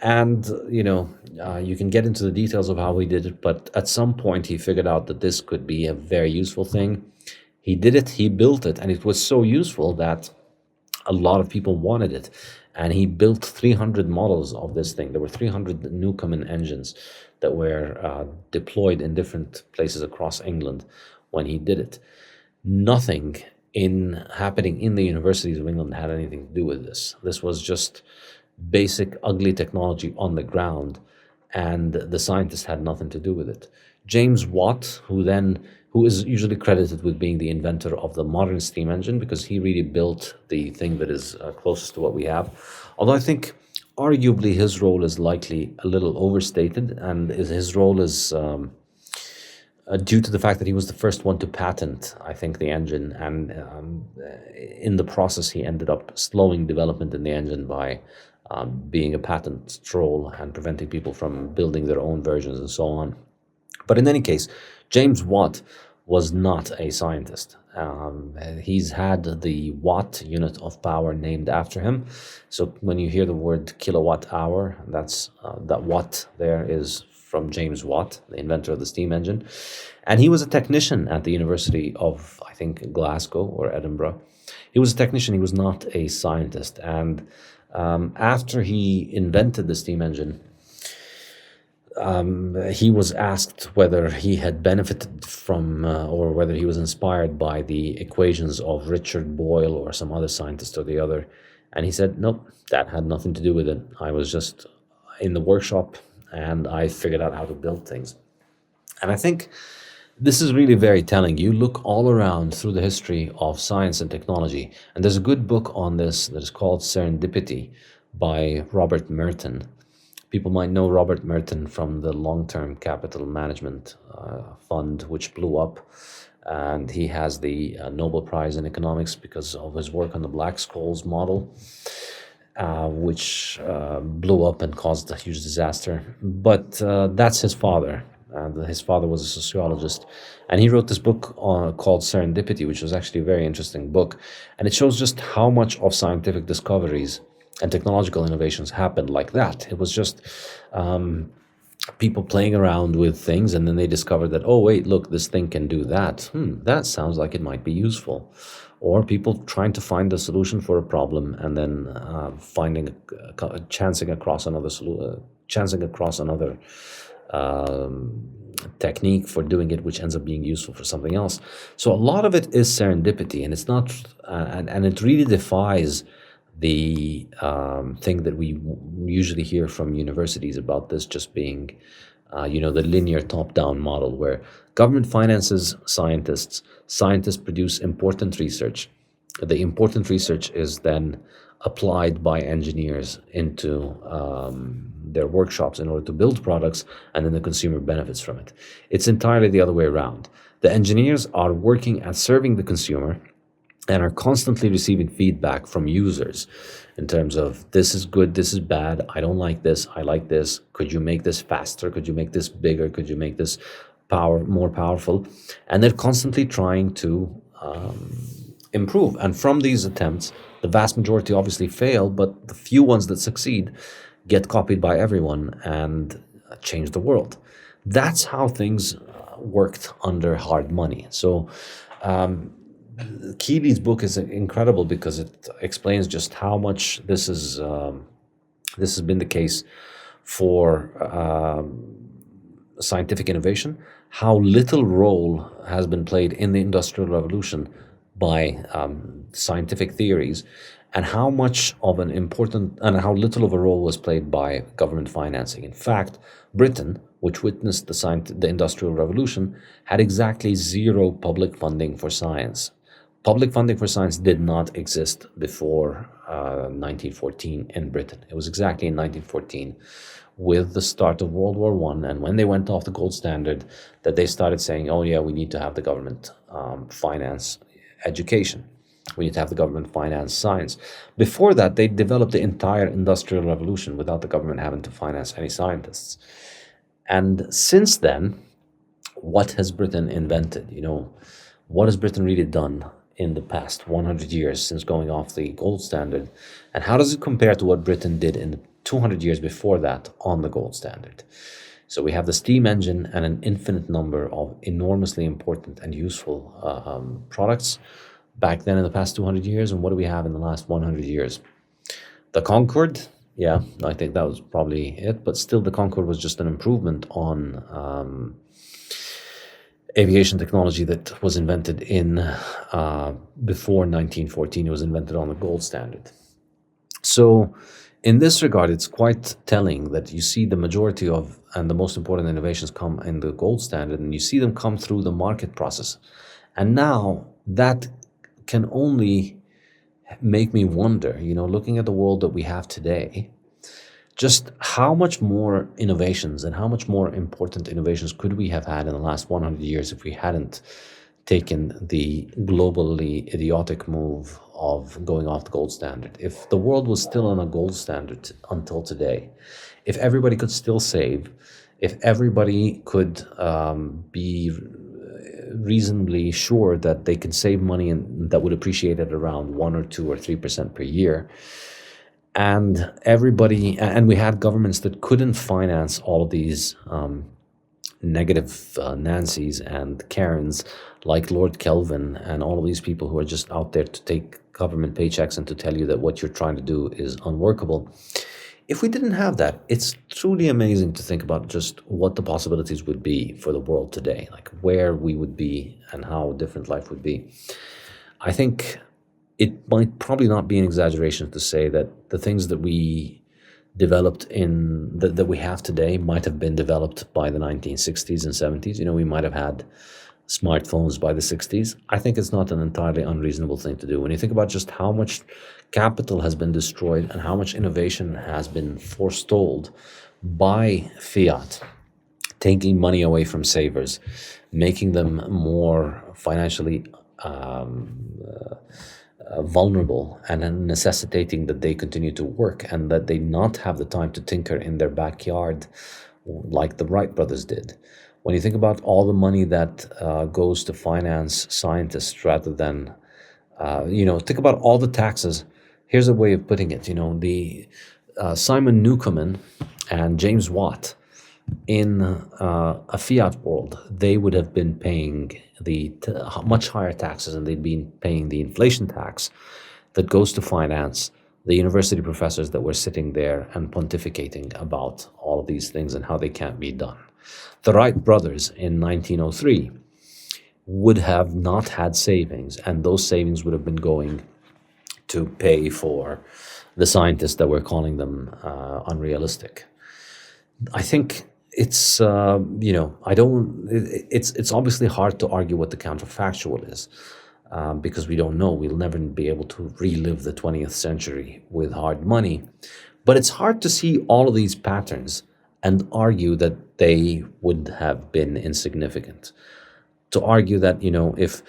And, you can get into the details of how he did it, but at some point he figured out that this could be a very useful thing. He did it, he built it, and it was so useful that a lot of people wanted it. And he built 300 models of this thing. There were 300 Newcomen engines that were deployed in different places across England when he did it. Nothing happening in the universities of England had anything to do with this. This was just basic, ugly technology on the ground, and the scientists had nothing to do with it. James Watt, who is usually credited with being the inventor of the modern steam engine, because he really built the thing that is closest to what we have. Although I think arguably his role is likely a little overstated, and his role is due to the fact that he was the first one to patent, I think, the engine, and in the process he ended up slowing development in the engine by being a patent troll and preventing people from building their own versions and so on. But in any case, James Watt was not a scientist. He's had the watt unit of power named after him. So when you hear the word kilowatt hour, that watt there is from James Watt, the inventor of the steam engine. And he was a technician at the University of, I think, Glasgow or Edinburgh. He was a technician, he was not a scientist. And after he invented the steam engine, he was asked whether he had benefited from or whether he was inspired by the equations of Richard Boyle or some other scientist or the other. And he said, nope, that had nothing to do with it. I was just in the workshop and I figured out how to build things. And I think this is really very telling. You look all around through the history of science and technology, and there's a good book on this that is called Serendipity by Robert Merton. People might know Robert Merton from the Long-Term Capital Management Fund, which blew up. And he has the Nobel Prize in Economics because of his work on the Black-Scholes model, which blew up and caused a huge disaster. But that's his father. His father was a sociologist, and he wrote this book called Serendipity, which was actually a very interesting book. And it shows just how much of scientific discoveries and technological innovations happened like that. It was just people playing around with things, and then they discovered that, oh, wait, look, this thing can do that. That sounds like it might be useful. Or people trying to find a solution for a problem and then chancing across another technique for doing it, which ends up being useful for something else. So a lot of it is serendipity, and it's not, and it really defies the thing that we usually hear from universities about this just being, the linear top-down model where government finances scientists, scientists produce important research. The important research is then applied by engineers into their workshops in order to build products, and then the consumer benefits from it. It's entirely the other way around. The engineers are working at serving the consumer and are constantly receiving feedback from users in terms of, this is good, this is bad, I don't like this, I like this, could you make this faster, could you make this bigger, could you make this more powerful, and they're constantly trying to improve. And from these attempts, the vast majority obviously fail, but the few ones that succeed get copied by everyone and change the world. That's how things worked under hard money. So Kealey's book is incredible because it explains just how much this has been the case for scientific innovation, how little role has been played in the Industrial Revolution by scientific theories, and how much of an important and how little of a role was played by government financing. In fact, Britain, which witnessed the Industrial Revolution, had exactly zero public funding for science. Public funding for science did not exist before 1914 in Britain. It was exactly in 1914, with the start of World War I, and when they went off the gold standard, that they started saying, oh yeah, we need to have the government finance education. We need to have the government finance science. Before that, they developed the entire Industrial Revolution without the government having to finance any scientists. And since then, what has Britain invented? What has Britain really done in the past 100 years since going off the gold standard? And how does it compare to what Britain did in the 200 years before that on the gold standard? So we have the steam engine and an infinite number of enormously important and useful products back then in the past 200 years. And what do we have in the last 100 years? The Concorde, yeah, I think that was probably it. But still, the Concorde was just an improvement on aviation technology that was invented in before 1914. It was invented on the gold standard. So in this regard, it's quite telling that you see the majority of and the most important innovations come in the gold standard, and you see them come through the market process. And now that can only make me wonder, looking at the world that we have today, just how much more innovations and how much more important innovations could we have had in the last 100 years if we hadn't taken the globally idiotic move of going off the gold standard. If the world was still on a gold standard until today, if everybody could still save, if everybody could be reasonably sure that they could save money and that would appreciate at around 1 or 2 or 3% per year, and we had governments that couldn't finance all of these negative Nancys and Karens like Lord Kelvin and all of these people who are just out there to take government paychecks and to tell you that what you're trying to do is unworkable. If we didn't have that, it's truly amazing to think about just what the possibilities would be for the world today, like where we would be and how different life would be. I think it might probably not be an exaggeration to say that the things that we developed that we have today might have been developed by the 1960s and 70s. We might have had smartphones by the 60s. I think it's not an entirely unreasonable thing to do. When you think about just how much capital has been destroyed and how much innovation has been forestalled by fiat, taking money away from savers, making them more financially vulnerable, and then necessitating that they continue to work and that they not have the time to tinker in their backyard like the Wright brothers did. When you think about all the money that goes to finance scientists rather than, think about all the taxes. Here's a way of putting it, the Simon Newcomen and James Watt in a fiat world, they would have been paying the much higher taxes, and they'd been paying the inflation tax that goes to finance the university professors that were sitting there and pontificating about all of these things and how they can't be done. The Wright brothers in 1903 would have not had savings, and those savings would have been going to pay for the scientists that were calling them unrealistic. I think it's it's obviously hard to argue what the counterfactual is, because we don't know. We'll never be able to relive the 20th century with hard money. But it's hard to see all of these patterns and argue that they would have been insignificant. To argue that, if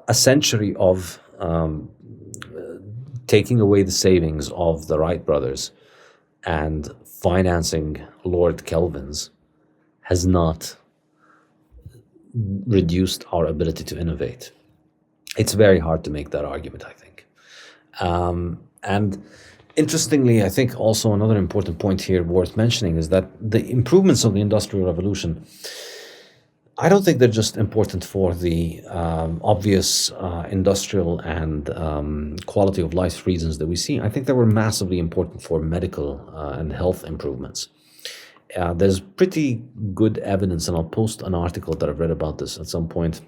a century of taking away the savings of the Wright brothers and financing Lord Kelvin's has not reduced our ability to innovate. It's very hard to make that argument, I think. And interestingly, I think also another important point here worth mentioning is that the improvements of the Industrial Revolution, I don't think they're just important for the obvious industrial and quality of life reasons that we see. I think they were massively important for medical and health improvements. There's pretty good evidence, and I'll post an article that I've read about this at some point,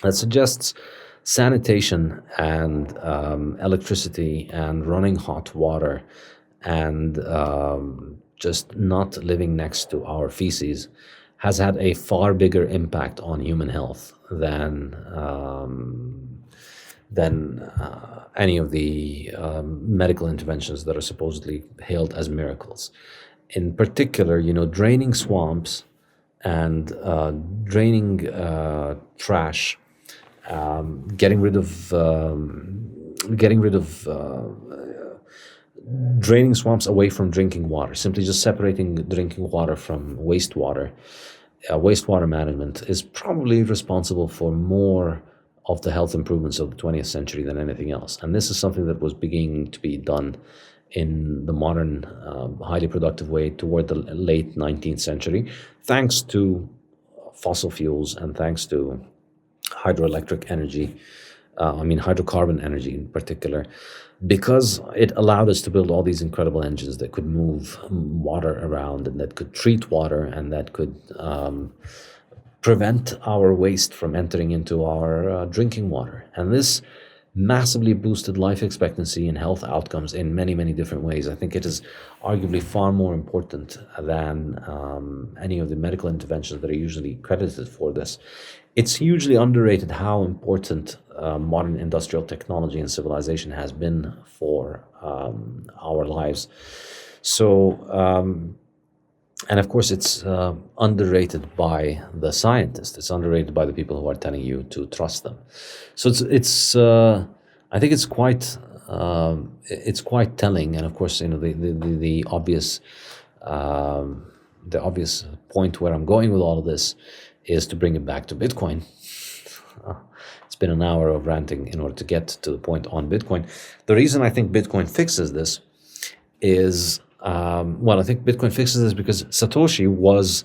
that suggests sanitation and electricity and running hot water and just not living next to our feces has had a far bigger impact on human health than any of the medical interventions that are supposedly hailed as miracles. In particular, draining swamps and draining trash, getting rid of draining swamps away from drinking water, simply just separating drinking water from wastewater. Wastewater management is probably responsible for more of the health improvements of the 20th century than anything else. And this is something that was beginning to be done in the modern, highly productive way toward the late 19th century, thanks to fossil fuels and thanks to hydroelectric energy, hydrocarbon energy in particular, because it allowed us to build all these incredible engines that could move water around and that could treat water and that could prevent our waste from entering into our drinking water. And this massively boosted life expectancy and health outcomes in many, many different ways. I think it is arguably far more important than any of the medical interventions that are usually credited for this. It's hugely underrated how important modern industrial technology and civilization has been for our lives. So, and of course, it's underrated by the scientists. It's underrated by the people who are telling you to trust them. So I think it's quite telling. And of course, the obvious point where I'm going with all of this is to bring it back to Bitcoin. It's been an hour of ranting in order to get to the point on Bitcoin. The reason I think Bitcoin fixes this is, I think Bitcoin fixes this because Satoshi was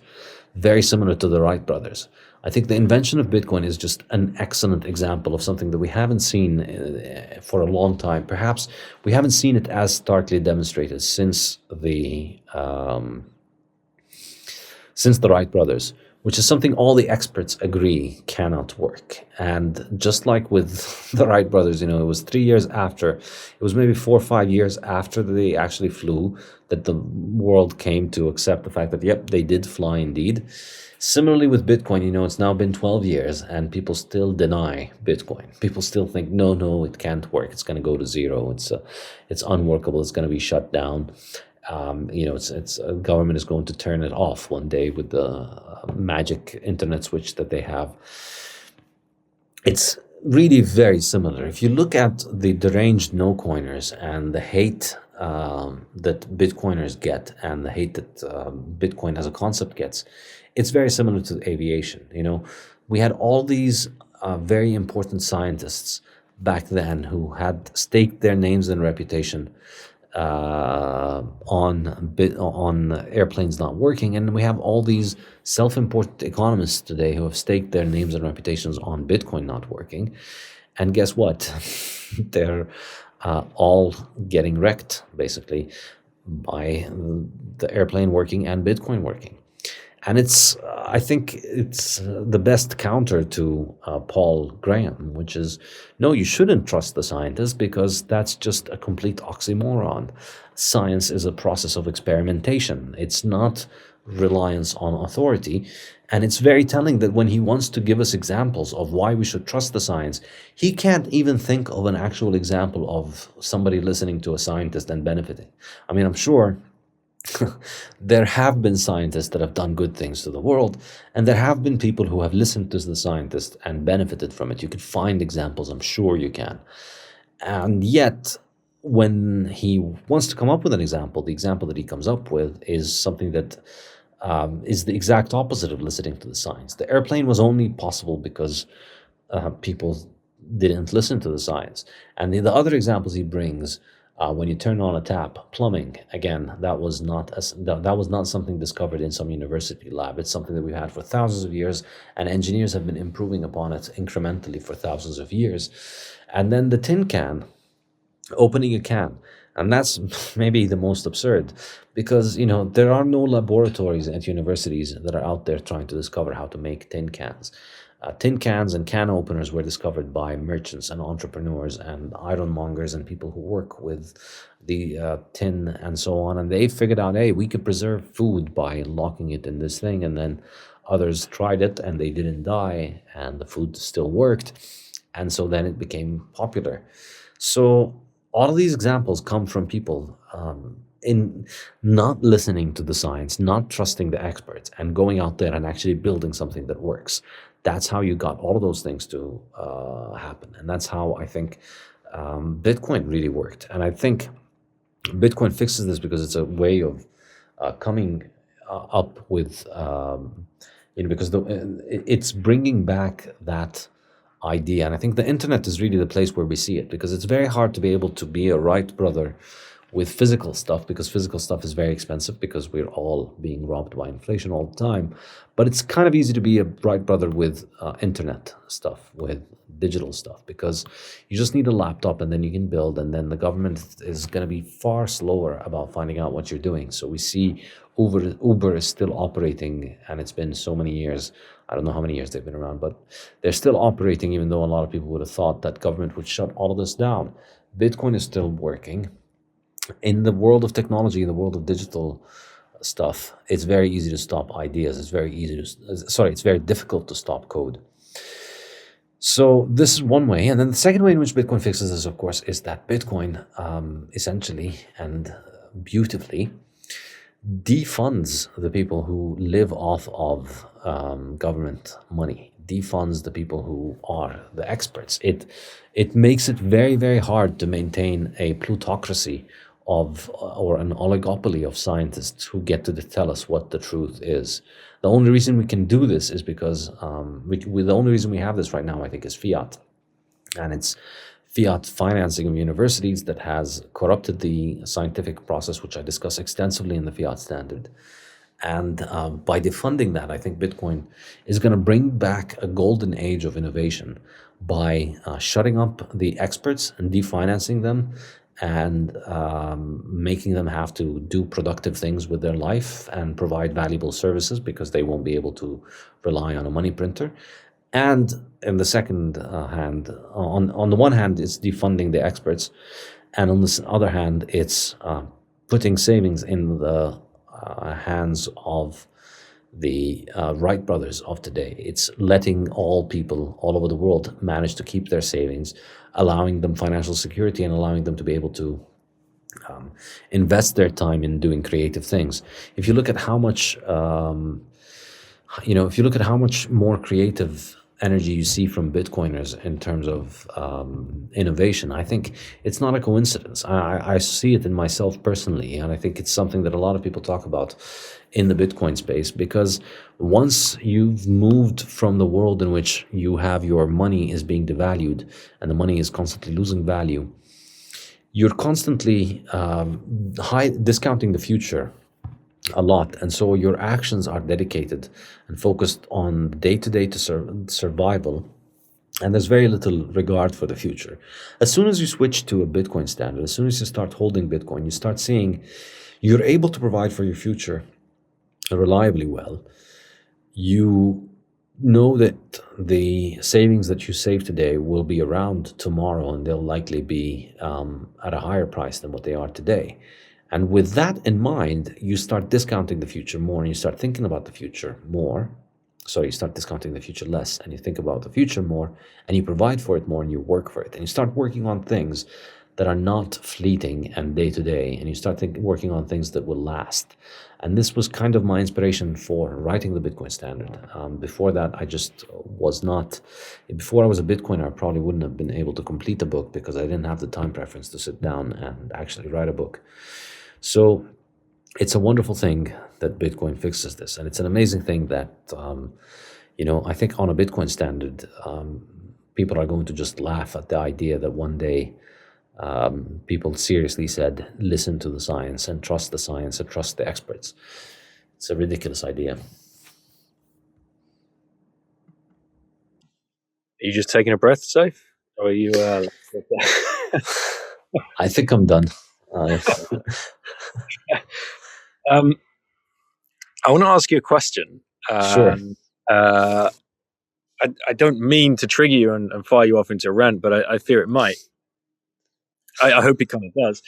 very similar to the Wright brothers. I think the invention of Bitcoin is just an excellent example of something that we haven't seen for a long time. Perhaps we haven't seen it as starkly demonstrated since the Wright brothers, which is something all the experts agree cannot work. And just like with the Wright brothers, it was 3 years after, it was maybe 4 or 5 years after they actually flew that the world came to accept the fact that, yep, they did fly indeed. Similarly with Bitcoin, it's now been 12 years and people still deny Bitcoin. People still think, no, it can't work. It's going to go to zero. It's unworkable. It's going to be shut down. It's government is going to turn it off one day with the magic internet switch that they have. It's really very similar. If you look at the deranged no-coiners and the hate that Bitcoiners get and the hate that Bitcoin as a concept gets, it's very similar to aviation. We had all these very important scientists back then who had staked their names and reputation on airplanes not working, and we have all these self-important economists today who have staked their names and reputations on Bitcoin not working, and guess what? They're all getting wrecked basically by the airplane working and Bitcoin working. And I think it's the best counter to Paul Graham, which is, no, you shouldn't trust the scientists because that's just a complete oxymoron. Science is a process of experimentation. It's not reliance on authority. And it's very telling that when he wants to give us examples of why we should trust the science, he can't even think of an actual example of somebody listening to a scientist and benefiting. I mean, I'm sure there have been scientists that have done good things to the world, and there have been people who have listened to the scientist and benefited from it. You could find examples, I'm sure you can. And yet, when he wants to come up with an example, the example that he comes up with is something that is the exact opposite of listening to the science. The airplane was only possible because people didn't listen to the science. And the other examples he brings, when you turn on a tap, plumbing, again, that was not something discovered in some university lab. It's something that we've had for thousands of years, and engineers have been improving upon it incrementally for thousands of years. And then the tin can, opening a can, and that's maybe the most absurd, because there are no laboratories at universities that are out there trying to discover how to make tin cans. Tin cans and can openers were discovered by merchants and entrepreneurs and ironmongers and people who work with the tin and so on, and they figured out, hey, we could preserve food by locking it in this thing. And then others tried it and they didn't die and the food still worked, and so then it became popular. So all of these examples come from people in not listening to the science, not trusting the experts, and going out there and actually building something that works. That's how you got all of those things to happen. And that's how I think Bitcoin really worked. And I think Bitcoin fixes this because it's a way of coming up with, because it's bringing back that idea. And I think the internet is really the place where we see it, because it's very hard to be able to be a Wright brother with physical stuff, because physical stuff is very expensive, because we're all being robbed by inflation all the time. But it's kind of easy to be a Wright brother with internet stuff, with digital stuff, because you just need a laptop and then you can build, and then the government is going to be far slower about finding out what you're doing. So we see Uber is still operating, and it's been so many years. I don't know how many years they've been around, but they're still operating, even though a lot of people would have thought that government would shut all of this down. Bitcoin is still working. In the world of technology, in the world of digital stuff, it's very easy to stop ideas. It's very difficult to stop code. So this is one way. And then the second way in which Bitcoin fixes this, of course, is that Bitcoin essentially and beautifully defunds the people who live off of government money, defunds the people who are the experts. It makes it very, very hard to maintain a plutocracy or an oligopoly of scientists who get to tell us what the truth is. The only reason we can do this is because the only reason we have this right now, I think, is fiat. And it's fiat financing of universities that has corrupted the scientific process, which I discuss extensively in the fiat standard. And by defunding that, I think Bitcoin is going to bring back a golden age of innovation by shutting up the experts and definancing them, and making them have to do productive things with their life and provide valuable services, because they won't be able to rely on a money printer. And in the second hand, on the one hand, it's defunding the experts, and on the other hand, it's putting savings in the hands of the Wright brothers of today. It's letting all people all over the world manage to keep their savings, allowing them financial security, and allowing them to be able to invest their time in doing creative things. If you look at how much, more creative energy you see from Bitcoiners in terms of innovation, I think it's not a coincidence. I see it in myself personally, and I think it's something that a lot of people talk about in the Bitcoin space, because once you've moved from the world in which you have your money is being devalued and the money is constantly losing value, you're constantly discounting the future a lot, and so your actions are dedicated and focused on day-to-day survival, and there's very little regard for the future. As soon as you switch to a Bitcoin standard, as soon as you start holding Bitcoin, you start seeing you're able to provide for your future reliably well. You know that the savings that you save today will be around tomorrow, and they'll likely be at a higher price than what they are today. And with that in mind, you start discounting the future more, and you start thinking about the future more. So you start discounting the future less, and you think about the future more, and you provide for it more, and you work for it. And you start working on things that are not fleeting and day-to-day, and you start working on things that will last. And this was kind of my inspiration for writing the Bitcoin Standard. Before that, before I was a Bitcoiner, I probably wouldn't have been able to complete the book, because I didn't have the time preference to sit down and actually write a book. So it's a wonderful thing that Bitcoin fixes this, and it's an amazing thing that I think on a Bitcoin standard, people are going to just laugh at the idea that one day people seriously said, listen to the science and trust the science and trust the experts. It's a ridiculous idea. Are you just taking a breath, Saif? Or are you... I think I'm done. I want to ask you a question. Sure. I don't mean to trigger you and fire you off into a rant, but I fear it might. I hope it kind of does.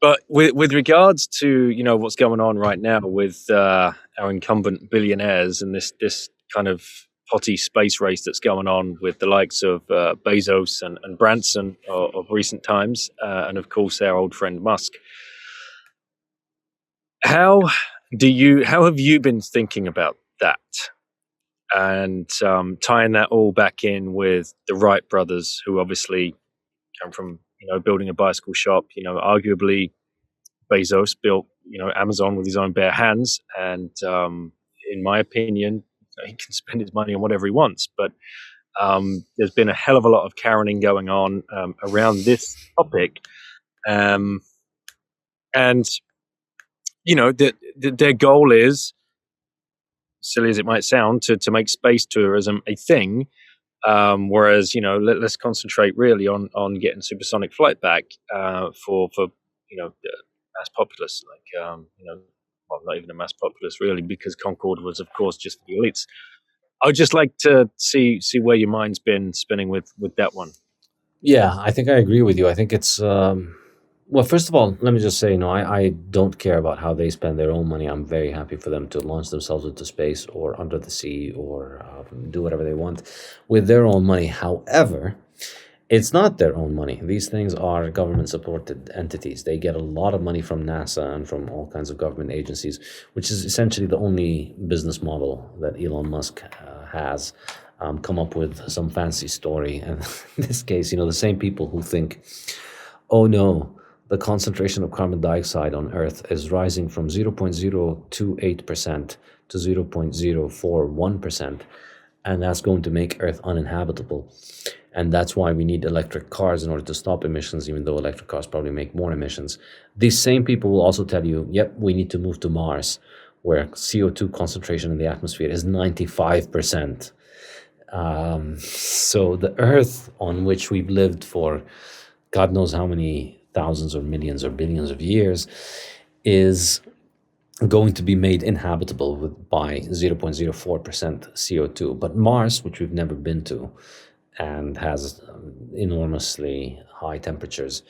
But with regards to what's going on right now with our incumbent billionaires and this kind of potty space race that's going on with the likes of Bezos and Branson of recent times, and of course our old friend Musk. How have you been thinking about that, and tying that all back in with the Wright brothers, who obviously come from building a bicycle shop? Arguably Bezos built Amazon with his own bare hands, and in my opinion, he can spend his money on whatever he wants. But there's been a hell of a lot of caroling going on around this topic, and their goal is, silly as it might sound, to make space tourism a thing. Whereas let's concentrate really on getting supersonic flight back for mass populace, well, not even a mass populace really, because Concorde was of course just for the elites. I would just like to see where your mind's been spinning with that one. Yeah, I think I agree with you. I think it's well, first of all, let me just say, I don't care about how they spend their own money. I'm very happy for them to launch themselves into space or under the sea or do whatever they want with their own money. However, it's not their own money. These things are government-supported entities. They get a lot of money from NASA and from all kinds of government agencies, which is essentially the only business model that Elon Musk has come up with some fancy story. And in this case, the same people who think, oh no, the concentration of carbon dioxide on Earth is rising from 0.028% to 0.041%, and that's going to make Earth uninhabitable. And that's why we need electric cars in order to stop emissions, even though electric cars probably make more emissions. These same people will also tell you, yep, we need to move to Mars, where CO2 concentration in the atmosphere is 95%. So the Earth on which we've lived for God knows how many thousands or millions or billions of years is going to be made inhabitable by 0.04% CO2. But Mars, which we've never been to and has enormously high temperatures,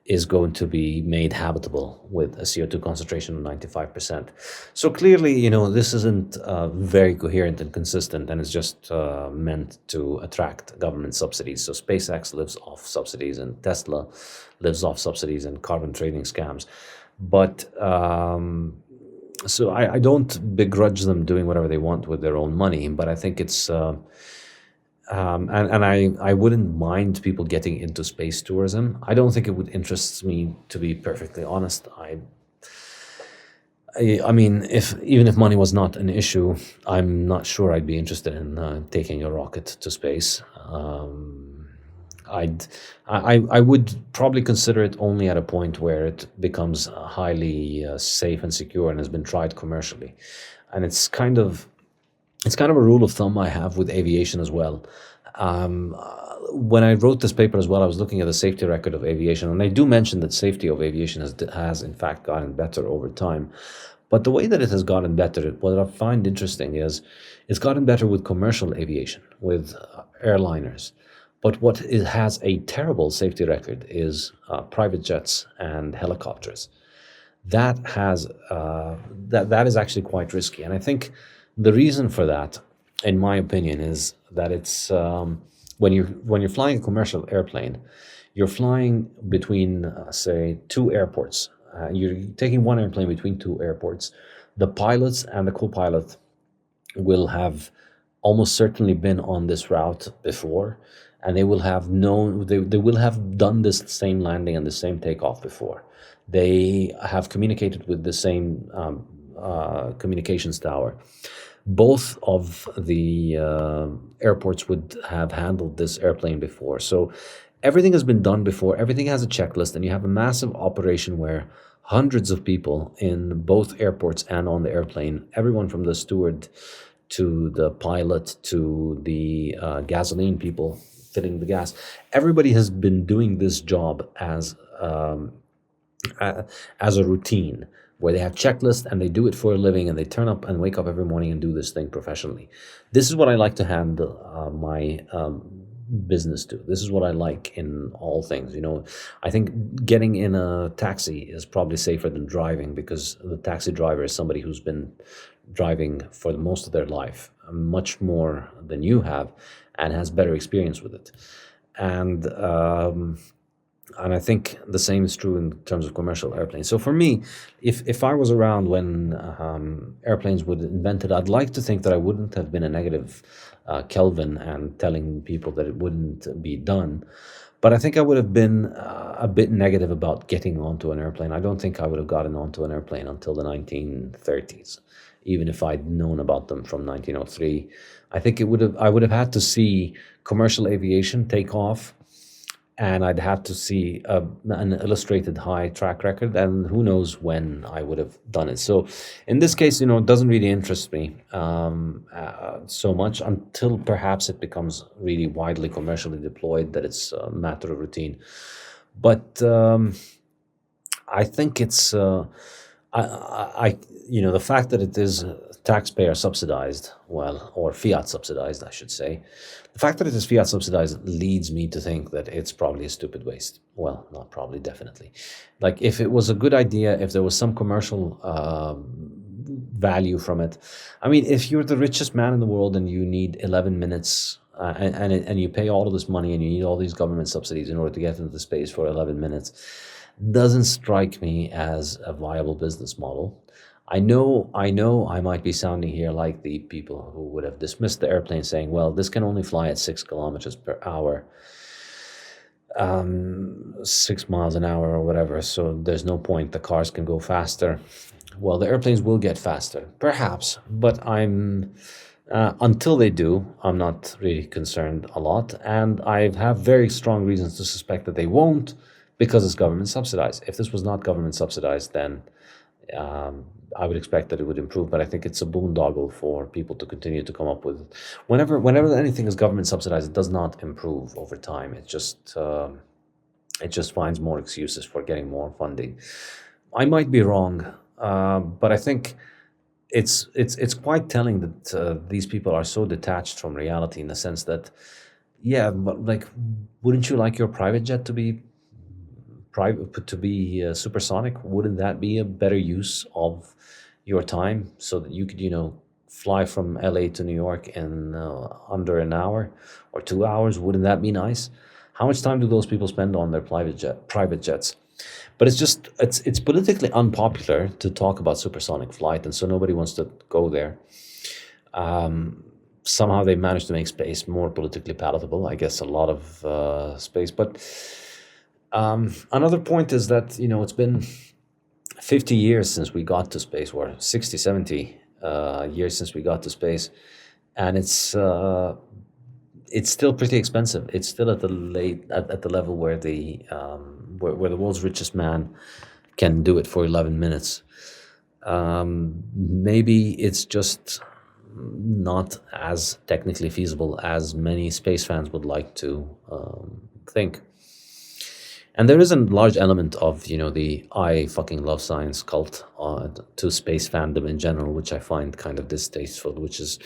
is going to be made habitable with a CO2 concentration of 95%. So clearly, this isn't very coherent and consistent, and it's just meant to attract government subsidies. So SpaceX lives off subsidies, and Tesla lives off subsidies and carbon trading scams. But so I don't begrudge them doing whatever they want with their own money, but I think it's and I wouldn't mind people getting into space tourism. I don't think it would interest me, to be perfectly honest. I mean, even if money was not an issue, I'm not sure I'd be interested in taking a rocket to space. I would probably consider it only at a point where it becomes highly safe and secure and has been tried commercially. And it's kind of a rule of thumb I have with aviation as well. When I wrote this paper as well, I was looking at the safety record of aviation, and I do mention that safety of aviation has in fact gotten better over time. But the way that it has gotten better, what I find interesting is it's gotten better with commercial aviation, with airliners. But what it has a terrible safety record is private jets and helicopters. That has that is actually quite risky, and I think the reason for that, in my opinion, is that it's when you're flying a commercial airplane, you're flying between say two airports. You're taking one airplane between two airports. The pilots and the co-pilot will have almost certainly been on this route before, and they will have known they will have done this same landing and the same takeoff before. They have communicated with the same communications tower. Both of the airports would have handled this airplane before. So everything has been done before. Everything has a checklist, and you have a massive operation where hundreds of people in both airports and on the airplane, everyone from the steward to the pilot to the gasoline people filling the gas, everybody has been doing this job as a routine, where they have checklists and they do it for a living, and they turn up and wake up every morning and do this thing professionally. This is what I like to handle my business to. This is what I like in all things. I think getting in a taxi is probably safer than driving, because the taxi driver is somebody who's been driving for most of their life, much more than you have, and has better experience with it. And I think the same is true in terms of commercial airplanes. So for me, if I was around when airplanes were invented, I'd like to think that I wouldn't have been a negative Kelvin and telling people that it wouldn't be done. But I think I would have been a bit negative about getting onto an airplane. I don't think I would have gotten onto an airplane until the 1930s, even if I'd known about them from 1903. I think I would have had to see commercial aviation take off, and I'd have to see an illustrated high track record, and who knows when I would have done it. So in this case, it doesn't really interest me so much until perhaps it becomes really widely commercially deployed, that it's a matter of routine. But I think it's the fact that it is taxpayer subsidized, or fiat subsidized, I should say. The fact that it is fiat subsidized leads me to think that it's probably a stupid waste. Well, not probably, definitely. Like, if it was a good idea, if there was some commercial value from it. I mean, if you're the richest man in the world and you need 11 minutes and you pay all of this money and you need all these government subsidies in order to get into space for 11 minutes, doesn't strike me as a viable business model. I know I might be sounding here like the people who would have dismissed the airplane, saying, well, this can only fly at 6 kilometers per hour, 6 miles an hour or whatever, so there's no point, the cars can go faster. Well, the airplanes will get faster, perhaps, but until they do, I'm not really concerned a lot, and I have very strong reasons to suspect that they won't, because it's government subsidized. If this was not government subsidized, then I would expect that it would improve, but I think it's a boondoggle for people to continue to come up with. Whenever anything is government subsidized, it does not improve over time. It just finds more excuses for getting more funding. I might be wrong, but I think it's quite telling that these people are so detached from reality, in the sense that, yeah, but like, wouldn't you like your private jet to be supersonic? Wouldn't that be a better use of your time, so that you could fly from LA to New York in under an hour or 2 hours? Wouldn't that be nice? How much time do those people spend on their private jets? But it's politically unpopular to talk about supersonic flight, and so nobody wants to go there. Somehow they managed to make space more politically palatable. I guess a lot of space, but another point is that it's been 50 years since we got to space, or 60, 70 years since we got to space, and it's still pretty expensive. It's still at the level where the world's richest man can do it for 11 minutes. Maybe it's just not as technically feasible as many space fans would like to think. And there is a large element of, the I fucking love science cult to space fandom in general, which I find kind of distasteful, which is,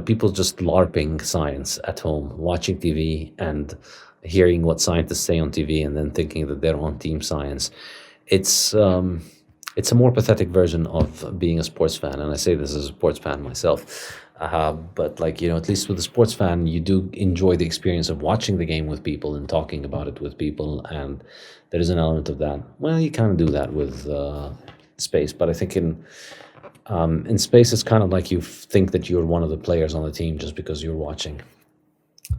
people just LARPing science at home, watching TV and hearing what scientists say on TV and then thinking that they're on team science. It's a more pathetic version of being a sports fan. And I say this as a sports fan myself. But at least with a sports fan, you do enjoy the experience of watching the game with people and talking about it with people, and there is an element of that. Well, you kind of do that with space, but I think in space it's kind of like you think that you're one of the players on the team just because you're watching.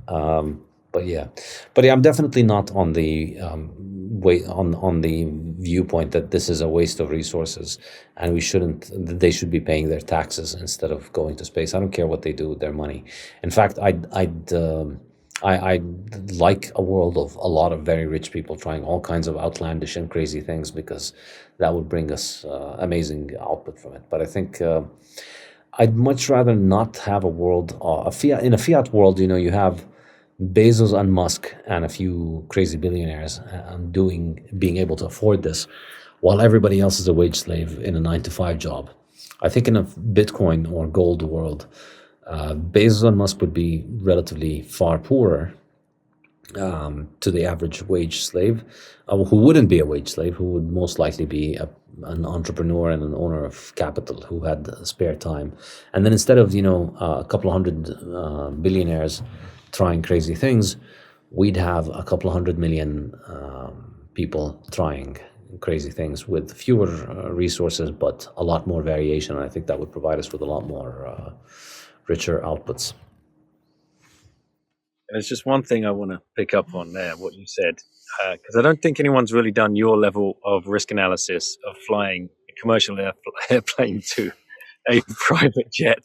But But yeah, I'm definitely not on the on the viewpoint that this is a waste of resources, and we shouldn't. They should be paying their taxes instead of going to space. I don't care what they do with their money. In fact, I'd like a world of a lot of very rich people trying all kinds of outlandish and crazy things, because that would bring us amazing output from it. But I think I'd much rather not have a world, in a fiat world. You have Bezos and Musk and a few crazy billionaires being able to afford this, while everybody else is a wage slave in a 9-to-5 job. I think in a Bitcoin or gold world, Bezos and Musk would be relatively far poorer to the average wage slave, who wouldn't be a wage slave, who would most likely be an entrepreneur and an owner of capital who had spare time. And then instead of a couple of hundred billionaires trying crazy things, we'd have a couple of 100 million people trying crazy things with fewer resources, but a lot more variation. And I think that would provide us with a lot more richer outputs. There's just one thing I want to pick up on there, what you said, because I don't think anyone's really done your level of risk analysis of flying a commercial airplane to a private jet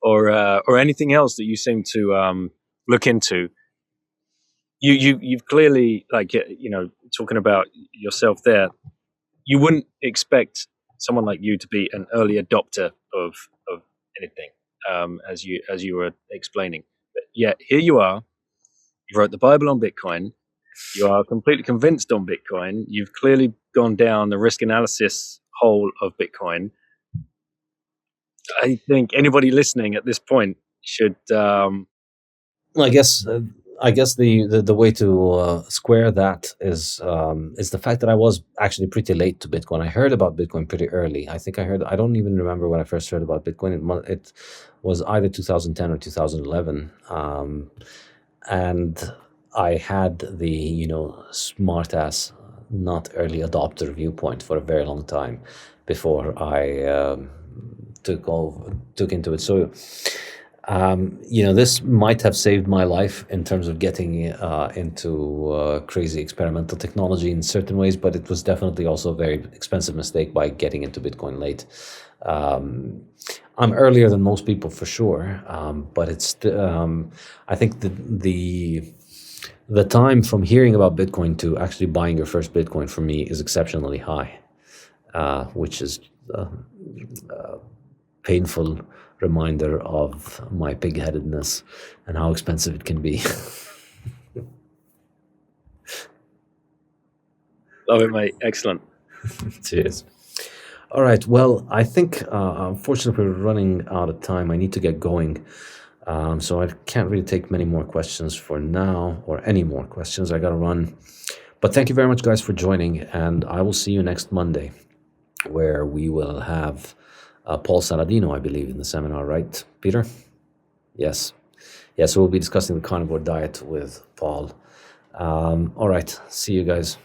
or anything else that you seem to look into. You've clearly, talking about yourself there, you wouldn't expect someone like you to be an early adopter of anything, as you were explaining. But yet here you are. You wrote the Bible on Bitcoin. You are completely convinced on Bitcoin. You've clearly gone down the risk analysis hole of Bitcoin. I think anybody listening at this point should. Well, I guess the way to square that is the fact that I was actually pretty late to Bitcoin. I heard about Bitcoin pretty early. I think I don't even remember when I first heard about Bitcoin. It was either 2010 or 2011, and I had the smart ass, not early adopter viewpoint for a very long time before I took into it. So. This might have saved my life in terms of getting into crazy experimental technology in certain ways, but it was definitely also a very expensive mistake by getting into Bitcoin late. I'm earlier than most people for sure, but it's I think the time from hearing about Bitcoin to actually buying your first Bitcoin for me is exceptionally high, which is painful reminder of my pig-headedness and how expensive it can be. Love it, mate. Excellent. Cheers. All right. Well, I think unfortunately we're running out of time. I need to get going. So I can't really take many more questions for now, or any more questions. I got to run. But thank you very much, guys, for joining. And I will see you next Monday, where we will have Paul Saladino, I believe, in the seminar, right, Peter? Yes. So we'll be discussing the carnivore diet with Paul. All right. See you guys.